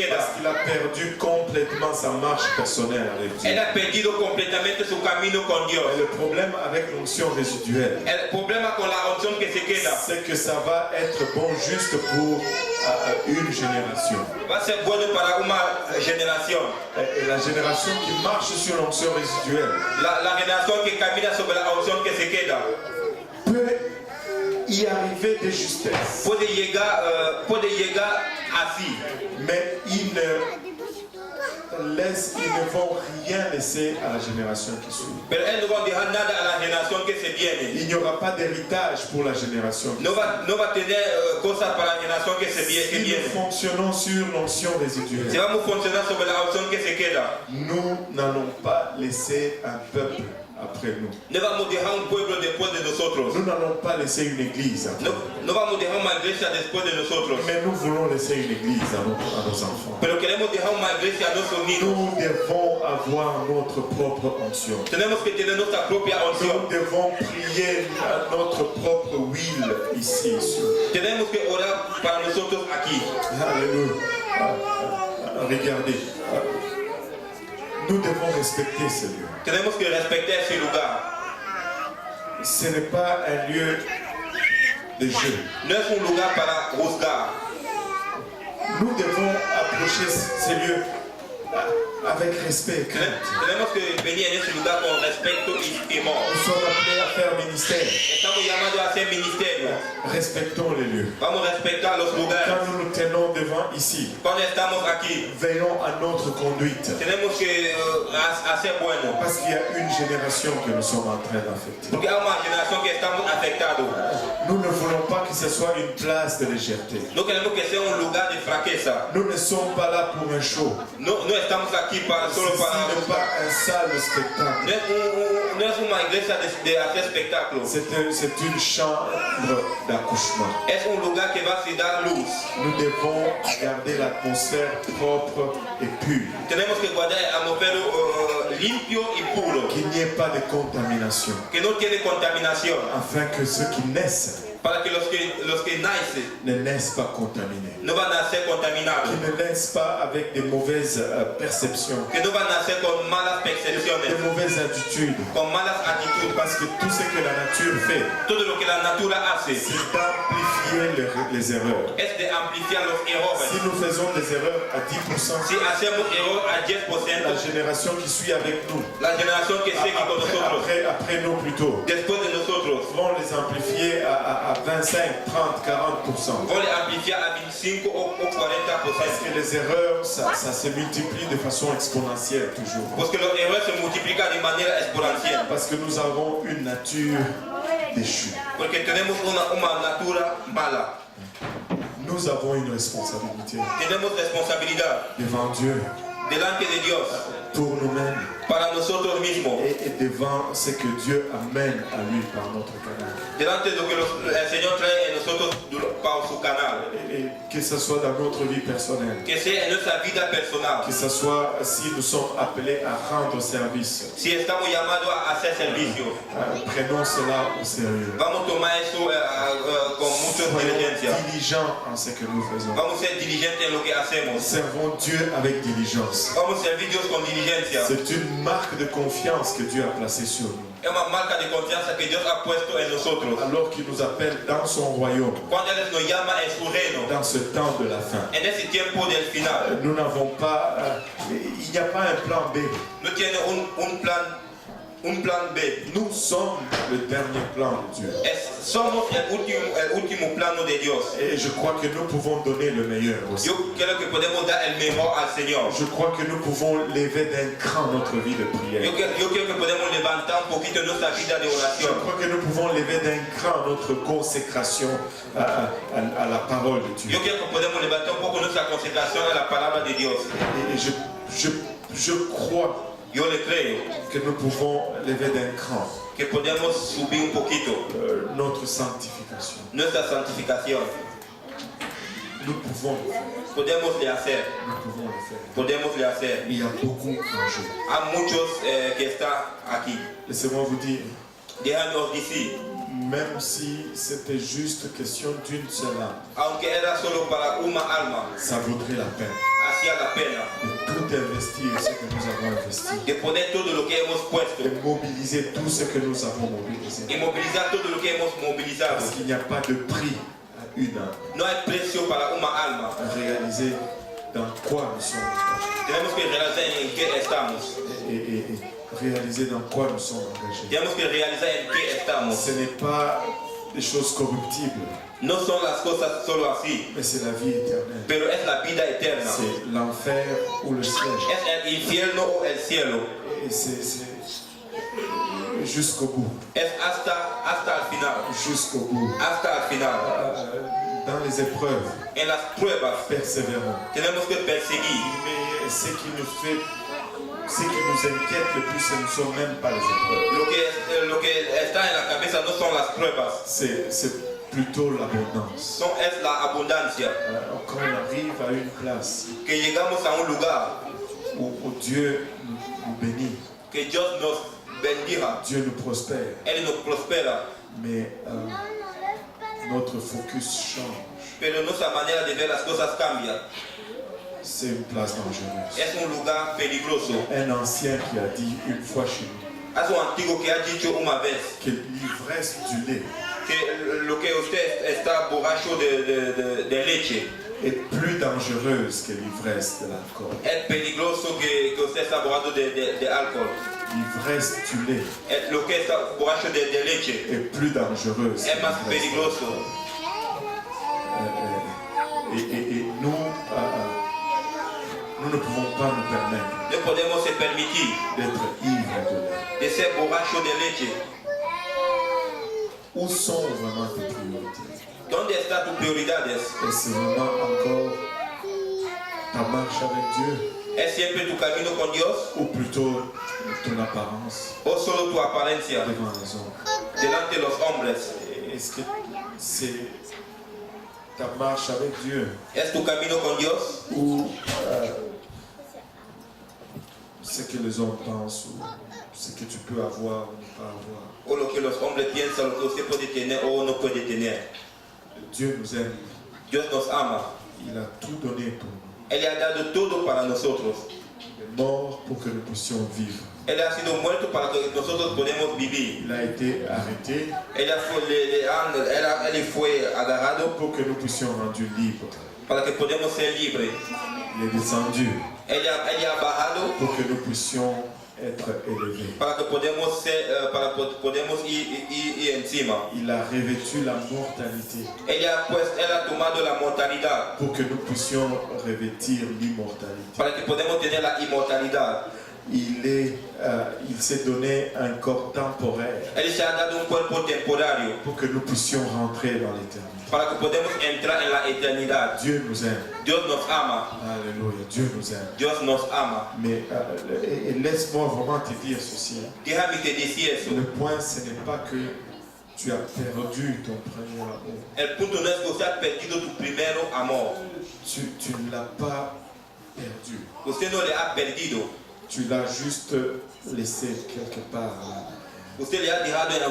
Parce qu'il a perdu complètement sa marche personnelle avec Dieu. Et le problème avec l'onction résiduelle, c'est que ça va être bon juste pour une génération. Et la génération qui marche sur l'onction résiduelle peut y arriver de justesse, mais ils ne vont rien laisser à la génération qui suit. Il n'y aura pas d'héritage pour la génération qui suit. Si nous fonctionnons sur l'onction résiduelle, nous n'allons pas laisser un peuple après nous. Nous n'allons pas laisser une église après nous. Mais nous voulons laisser une église à nos enfants. Nous devons avoir notre propre onction. Nous devons prier à notre propre will ici. Alléluia. Regardez. Nous devons respecter ce lieu. Ce n'est pas un lieu de jeu. Nous devons approcher ce lieu avec respect et crainte. Tenemos que venir en este lugar con respeto y temor. Nous sommes appelés à faire ministère. Estamos llamados a hacer ministerio. Respectons les lieux. Vamos a respetar los lugares. Quand nous nous tenons devant ici, Cuando estamos aquí, veillons à notre conduite. tenemos que hacer bueno. Parce qu'il y a une génération que nous sommes en train d'affecter. Porque hay una generación que estamos afectados. Nous ne voulons pas que ce soit une place de légèreté. No queremos que sea un lugar de fraqueza. Nous ne sommes pas là pour un show. No estamos aquí para solo Ceci para. n'est pas un sale spectacle. No es una iglesia de hacer espectáculos. C'est une chambre d'accouchement. Es un lugar que va a dar luz. Nous devons garder l'atmosphère propre et pure. Tenemos que guardar el atmósfero limpio y puro. Qu'il n'y ait pas de contamination. Que no tiene contaminación. Afin que ceux qui naissent Para que los que nacen ne naissent pas contaminés. no van a ser contaminados. Qui ne naissent pas avec des mauvaises perceptions. Que no van a ser con malas percepciones. Des mauvaises attitudes. Con malas actitudes. Parce que tout ce que la nature fait, todo lo que la natura hace, c'est d'amplifier les erreurs. Es de amplificar los errores. Si nous faisons des erreurs à 10%, si hacemos error a 10%, la génération qui suit avec nous, la generación que sigue con nosotros, après nous plutôt, después de nosotros, vont les amplifier à 25, 30, 40%. Vont les amplifier à 25 ou 40%. Parce que les erreurs, ça se multiplie de façon exponentielle toujours. Parce que les erreurs se multiplient de manière exponentielle. Parce que nous avons une nature déchue. Porque tenemos una natura mala. Nous avons une responsabilité. Tenemos responsabilidad devant Dieu. Delante de Dios. Pour nous-mêmes. Para nosotros mismos. Et devant ce que Dieu amène à lui par notre canal. Delante de lo que el Señor trae en nosotros por su canal. Et que ce soit dans notre vie personnelle. Que sea en nuestra vida personal. Que ce soit si nous sommes appelés à rendre service. Si estamos llamados a hacer servicio. Prenons cela au sérieux. Vamos a tomar eso con mucha diligencia. Soyons diligents en ce que nous faisons. Vamos a ser diligentes en lo que hacemos. Servons Dieu avec diligence. Vamos a servir Dios con diligencia. C'est une marque de confiance que Dieu a placée sur nous. Es una marca de confianza que Dios ha puesto en nosotros. Alors qu'il nous appelle dans son royaume. Cuando Él nos llama en su reino. Dans ce temps de la fin. En ese tiempo del final. Nous n'avons pas, il n'y a pas un plan B. No tiene un plan B. Nous sommes le dernier plan de Dieu. Somos el último plano de Dios. Et je crois que nous pouvons donner le meilleur aussi. Yo creo que podemos dar el mejor al Señor. Je crois que nous pouvons lever d'un cran notre vie de prière. Yo creo que podemos levantar un poquito nuestra vida de oración. Je crois que nous pouvons lever d'un cran notre consécration à la parole de Dieu. Yo creo que podemos levantar un poco nuestra consagración a la palabra de Dios. Et je crois Yo le creo que nous pouvons lever d'un cran que podemos subir un poquito notre sanctification. Nuestra santificación. Nous pouvons le faire. Podemos le hacer. Nous pouvons le faire. Podemos le hacer. Il y a beaucoup d'enjeux. Hay muchos que están aquí. Laissez-moi vous dire. Déjanos decir. Même si c'était juste question d'une seule âme. Aunque era solo para una alma. Ça vaudrait la peine. Hacía la pena. De tout investir ce que nous avons investi. De poner todo lo que hemos puesto. De mobiliser tout ce que nous avons mobilisé. Y movilizar todo lo que hemos movilizado. Parce qu'il n'y a pas de prix à une âme. No hay precio para una alma. Réaliser dans quoi nous sommes. Tenemos que realizar en qué estamos. Et réaliser dans quoi nous sommes engagés. Tenemos que realizar en qué estamos. Ce n'est pas des choses corruptibles. No son las cosas solo así. Mais c'est la vie éternelle. Pero es la vida eterna. C'est l'enfer ou le ciel. Es el infierno o el cielo. Et c'est jusqu'au bout. Es hasta el final. Jusqu'au bout. Hasta el final. Dans les épreuves. En las pruebas. Persévérons. Tenemos que perseguir. Mais ce qui nous inquiète le plus, ce ne sont même pas les épreuves. Lo que está en la cabeza no son las pruebas. C'est plutôt l'abondance. Es la abundancia. Quand on arrive à une place que llegamos a un lugar où Dieu nous bénit, que Dios nos bendiga, Dieu nous prospère. Él nos prospera. Mais notre focus change. Pero nuestra manera de ver las cosas cambia. C'est une place dangereuse. Es un lugar peligroso. Un ancien qui a dit une fois chez nous Es un antiguo que ha dicho una vez que l'ivresse du lait que lo que usted está borracho de leche est plus dangereuse que l'ivresse de l'alcool. É peligroso que você está borrado de álcool. L'ivresse du lait Lo que está borracho de leche est plus dangereuse. é mais peligroso. Et nous, nous ne pouvons pas nous permettre Não podemos se permitir d'être ivres de lait. de ser borracho de leche. Où sont vraiment tes priorités? Onde está tu prioridades? Est-ce vraiment encore ta marche avec Dieu? É sempre tu caminho com Deus Ou plutôt ton apparence ou solo tua aparência devant les hommes? delante de los hombres? Est-ce que c'est ta marche avec Dieu? É tu caminho com Deus Ou ce que les hommes pensent, ou ce que tu peux avoir ou ne pas avoir? ou lo que los hombres piensan, lo que você pode ter ou não pode ter? Dieu nous aime. Deus nos ama. Il a tout donné pour nous. Ele ha dado tudo para nosotros. Il est mort pour que nous puissions vivre. Ele ha sido muerto para que nosotros podemos vivir. Il a été arrêté Ele foi agarrado pour que nous puissions rendus libres. para que podemos ser livres. Il est descendu Ele é barrado pour que nous puissions être élevés. para que podemos ir em cima. Il a revêtu la mortalité Ele ha tomado la mortalidade pour que nous puissions revêtir l'immortalité. para que podemos ter a imortalidade. Il s'est donné un corps temporaire Ele se ha dado corpo temporário pour que nous puissions rentrer dans l'éternité. para que podemos entrar na eternidade. Dieu nous aime. Deus nos ama. Alléluia. Dieu nous aime. Deus nos ama. Mais et laisse-moi vraiment te dire ceci. Déjame te dizer isso. Le point, ce n'est pas que tu as perdu ton premier amour. El punto no es que você ha perdido tu primeiro amor. Tu ne l'as pas perdu. Você não le ha perdido. Tu l'as juste laissé quelque part là. Você le ha dejado em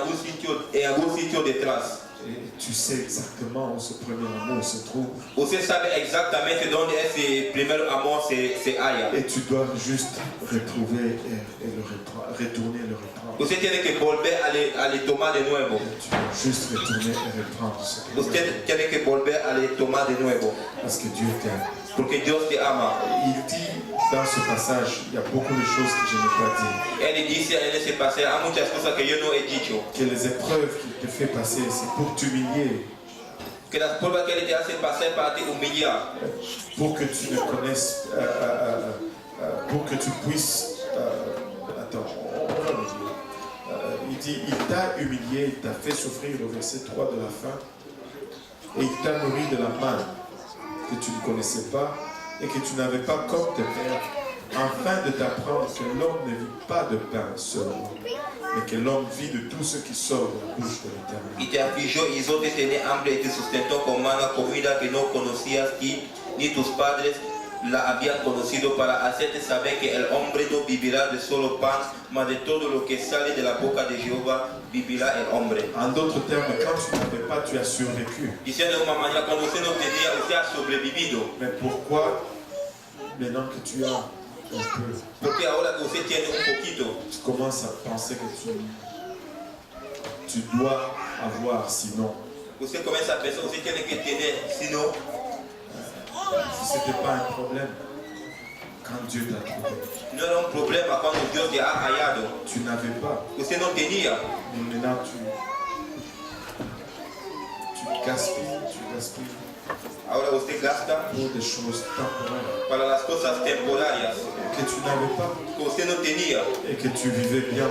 algum sítio de trás. Et tu sais exactement où ce premier amour se trouve. Você sabe exatamente onde esse primeiro amor se halla. Et tu dois juste retrouver et le reprendre, retourner le reprendre. Você tem que volver a le tomar de nuevo. Tu dois juste retourner et reprendre ce premier Você amour. tem que volver a le tomar de nuevo. Parce que Dieu t'aime. Porque Deus te ama. Il dit dans ce passage, il y a beaucoup de choses que je n'ai pas dit. Ele disse nesse passeio, há muitas coisas que eu não he dicho. Que les épreuves qu'il te fait passer, c'est pour t'humilier. Que las pruebas que ele te hace pasar para te humilhar. Pour que tu ne connaisses, pour que tu puisses, attends, on va le dire. Il dit, il t'a humilié, il t'a fait souffrir, le verset 3 de la fin, et il t'a nourri de la manne que tu ne connaissais pas et que tu n'avais pas comme tes pères, afin de t'apprendre que l'homme ne vit pas de pain seul, mais que l'homme vit de tout ce qui sort de la bouche de l'Éternel. Y te afligió y hizo que tener hambre y te sustentó con mala comida que no conocías ni tus padres la habían conocido, para hacerte saber que el hombre no vivirá de solo pan, mas de todo lo que sale de la boca de Jehová vivirá el hombre. En d'autres termes, quand tu n'avais pas, tu as survécu. Diciendo de una manera, cuando usted no tenía, usted ha sobrevivido. Mais pourquoi, maintenant que tu as un peu, Porque ahora que usted tiene un poquito, tu commences à penser que tu dois avoir, sinon, usted comienza a pensar, usted tiene que tener, si no, si ce n'était pas un problème, quand Dieu t'a trouvé, no era un problema cuando Dios te ha hallado. tu n'avais pas. Usted no tenía, Mais maintenant, tu gaspilles ahora usted gasta pour des choses temporaires para las cosas temporarias que tu n'avais pas que usted no tenía. et que tu vivais bien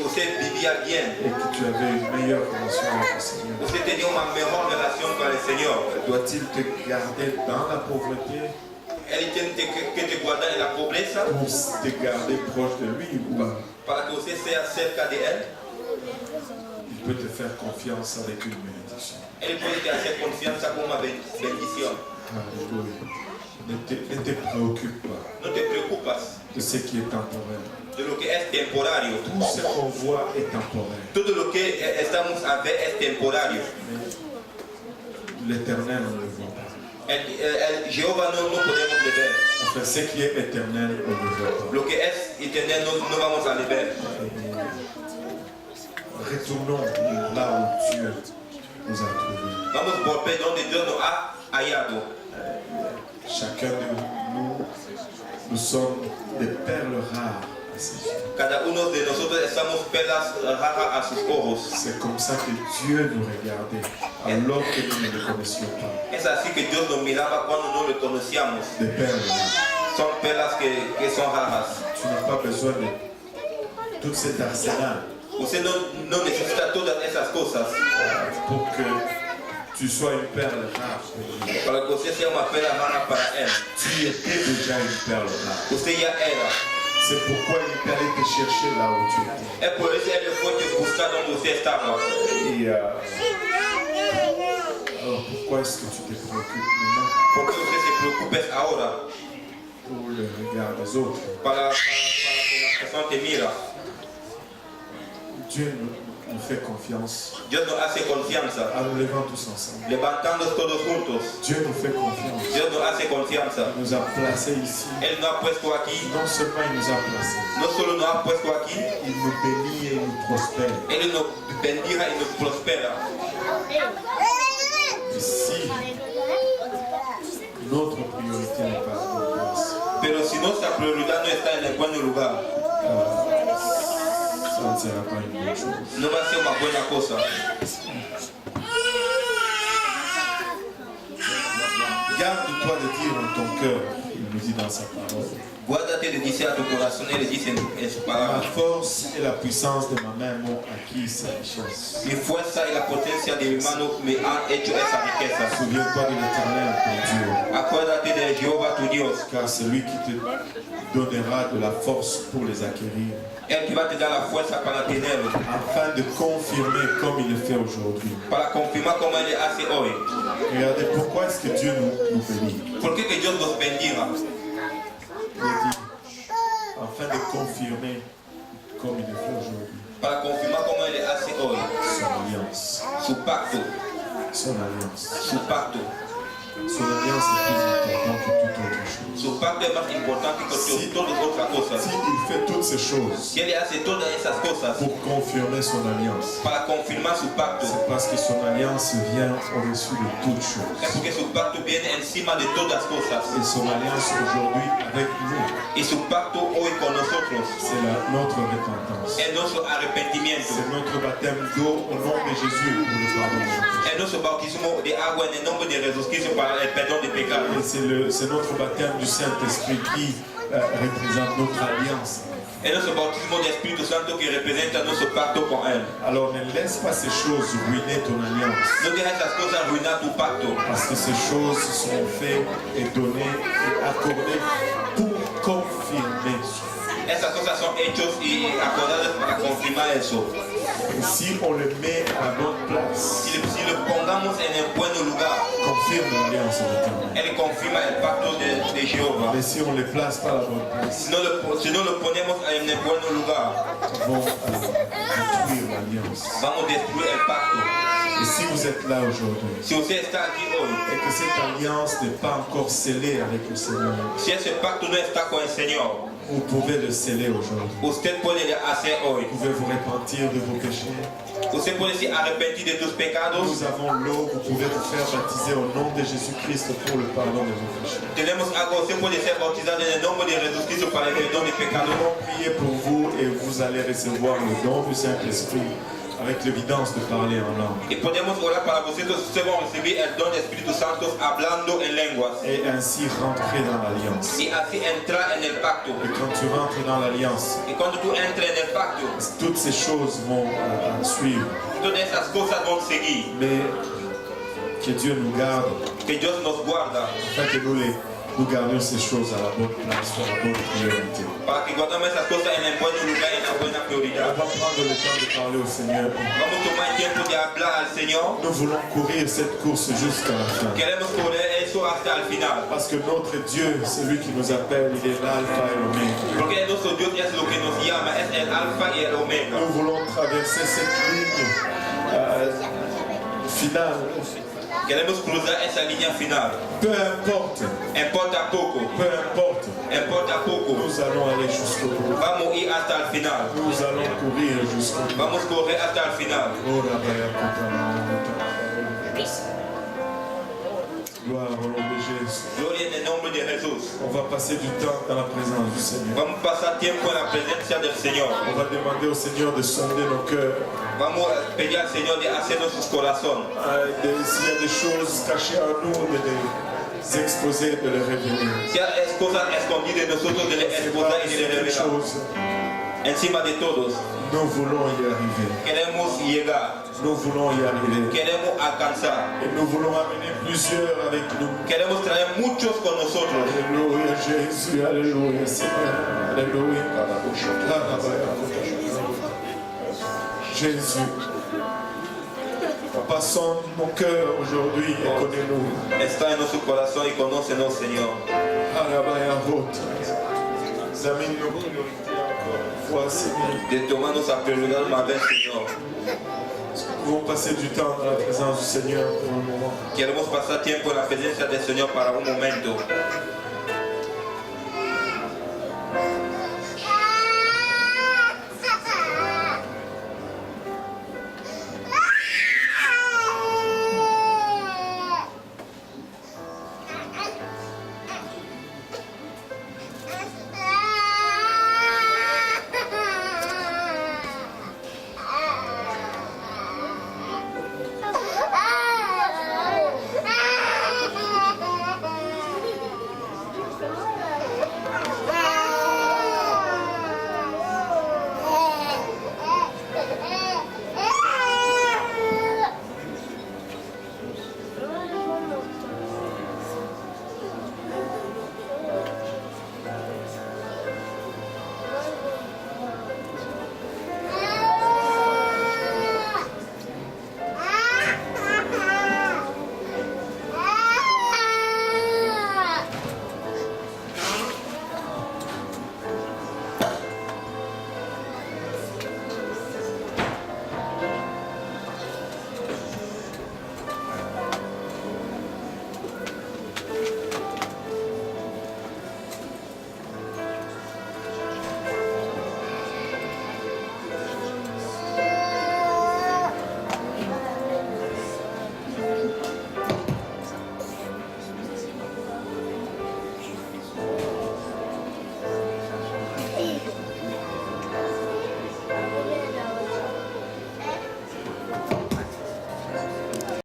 Usted vivía bien, et que tu avais une meilleure relation avec le Seigneur. usted tenía una mejor relación con el Señor. Doit-il te garder dans la pauvreté Él tiene que te guardar en la pobreza pour te garder proche de lui ou para que usted sea cerca de Él. il peut te faire confiance avec une bénédiction? Él puede te hacer confianza con una bendición. Alléluia. Ne te préoccupe pas No te preocupas de ce qui est temporaire. de lo que es temporario. Tout ce qu'on voit est temporaire. Todo lo que estamos a ver es temporario. Mais l'Éternel, on ne le voit pas. Jehová no podemos le ver. Enfin, ce qui est éternel, on ne le voit pas. Lo que es eterno no vamos a le ver. Retournons là où Dieu nous a trouvés. Vamos a volver donde Dios nos ha hallado. Chacun de nous sommes des perles rares à ses yeux. Cada uno de nosotros estamos perlas raras a sus ojos. C'est comme ça que Dieu nous regardait alors que nous ne le connaissions pas. Es así que Dios nos miraba cuando no le conocíamos. Des perles rares. Son perlas que son raras. Tu n'as pas besoin de tout cet arsenal. Usted no necesita todas esas cosas pour que tu sois une perle rare. para que usted sea una perla rara para él. Tu étais déjà une perle rare. Usted ya era. C'est pourquoi il est allé te chercher là où tu étais. Es por eso él fue te buscar donde usted estaba. Et alors pourquoi est-ce que tu te préoccupes maintenant? ¿Por qué usted se preocupa ahora? Pour le regard des autres. Para que la persona te mira. Dieu nous fait confiance. Dios nos hace confianza. En nous levant tous ensemble. Levantándonos todos juntos. Dieu nous fait confiance. Dios nos hace confianza. Il nous a placés ici. Él nos ha puesto aquí. Non seulement il nous a placés. No solo nos ha puesto aquí. Il nous bénit et il nous prospère. Él nos bendiga y nos prospera. Et si notre priorité n'est pas à la place, Pero si nuestra prioridad no está en el buen lugar, ça ne sera pas une bonne chose. no va a ser una buena cosa. Garde-toi de dire en ton cœur, il nous dit dans sa parole, Guárdate de decir a tu corazón, él dice en su la palabra, force et la puissance de ma main m'ont acquis sa richesse. mi fuerza y la potencia de mi mano me han hecho esa riqueza. Souviens-toi de l'Éternel, ton Dieu, Acuérdate de Jehová tu Dios, car c'est lui qui te donnera de la force pour les acquérir, el que va a te dar la fuerza para tenerlo, afin de confirmer comme il le fait aujourd'hui. para confirmar como él hace hoy. Regardez, pourquoi est-ce que Dieu nous bénit? ¿Por qué que Dios nos bendiga? Il dit, afin de confirmer comme il le fait aujourd'hui, Para confirmar como él hace hoy. son alliance. Su pacto, Son alliance. su pacto. Son alliance est plus importante que toute autre chose. Su pacto es más importante que todas otras cosas. S'il fait toutes ces choses Si él hace todas esas cosas pour confirmer son alliance, para confirmar su pacto, c'est parce que son alliance vient au-dessus de toutes choses. es porque su pacto viene encima de todas cosas. Et son alliance aujourd'hui avec nous, Y su pacto hoy con nosotros c'est notre repentance. es nuestro arrepentimiento, C'est notre baptême d'eau au nom de Jésus pour le pardon de nos péchés. es nuestro bautismo de agua en el nombre de Jesucristo para el perdón de pecados. Et c'est notre baptême du Saint-Esprit qui représente notre alliance. Es nuestro bautismo de Espíritu Santo que representa nuestro pacto con Él. Alors ne laisse pas ces choses ruiner ton alliance. No dejes esas cosas arruinar tu pacto, Parce que ces choses sont faites et données et accordées pour confirmer. esas cosas son hechos y acordadas para confirmar eso. Et si on le met à la bonne place, Si le pongamos en el buen lugar, confirme l'alliance de l'Éternel. Él confirma el pacto de Jehová. Mais si on ne les place pas à la bonne place, Si no lo ponemos en el buen lugar, ils vont détruire l'alliance. vamos a destruir el pacto. Et si vous êtes là aujourd'hui Si usted está aquí hoy, et que cette alliance n'est pas encore scellée avec le Seigneur, si ese pacto no está con el Señor, vous pouvez le sceller aujourd'hui. usted puede hacer hoy. Vous pouvez vous repentir de vos péchés. Usted puede se arrepentir de tus pecados. Nous avons l'eau, vous pouvez vous faire baptiser au nom de Jésus-Christ pour le pardon de vos péchés. Tenemos agua, usted puede ser bautizado en el nombre de Jesucristo para el perdón de Nous pecados. allons prier pour vous et vous allez recevoir le don du Saint-Esprit avec l'évidence de parler en langue. Y podemos orar para vosotros, ustedes van a recibir el don del Espíritu Santo hablando en lenguas. Et ainsi rentrer dans l'alliance. Y así entrar en el pacto. Et quand tu rentres dans l'alliance, Y cuando tú entres en el pacto, toutes ces choses vont suivre. todas esas cosas van a seguir. Mais que Dieu nous garde, Que Dios nos guarda afin que nous gardions ces choses à la bonne place, à la bonne priorité. para que guardemos esas cosas en el buen lugar, en la buena On prioridad. va prendre le temps de parler au Seigneur. Vamos a tomar el tiempo de hablar al Señor. Nous voulons courir cette course jusqu'à la fin. Queremos correr eso hasta el final. Parce que notre Dieu, c'est lui qui nous appelle, il est l'alpha et l'oméga. Porque nuestro Dios es lo que nos llama, es el alfa y el omega. Nous voulons traverser cette ligne finale. Queremos cruzar esa línea final. Peu importe, Importa poco, importa poco, nous allons aller jusqu'au bout. vamos a ir hasta el final. Nous allons courir jusqu'au bout. Vamos a correr hasta el final. Oh, Rabaya Kotama, gloire au nom de Jésus. Gloria en el nombre de Jesús. On va passer du temps dans la présence du Seigneur. Vamos a pasar tiempo en la presencia del Señor. On va demander au Seigneur de sonder nos cœurs. Vamos a pedir al Señor de hacer nuestros corazones. S'il y a des choses cachées en nous, de les exposer, de les révéler. Si hay cosas escondidas de nosotros, de les exposar y de les revelar. Encima de todos, Nous voulons y arriver. queremos llegar, Nous voulons y arriver. queremos alcanzar, Et nous voulons amener plusieurs avec nous. queremos traer muchos con nosotros. Alléluia Jésus, alléluia Seigneur, alléluia. Jésus, Papa, sonde mon cœur aujourd'hui et connais-nous. Está en nuestro corazón y conócenos, Señor. Examine nos priorités encore une fois, Seigneur. De tomarnos a prioridad una vez, Señor. Nous pouvons passer du temps dans la présence du Seigneur pour un moment. Queremos pasar tiempo en la presencia del Señor para un momento.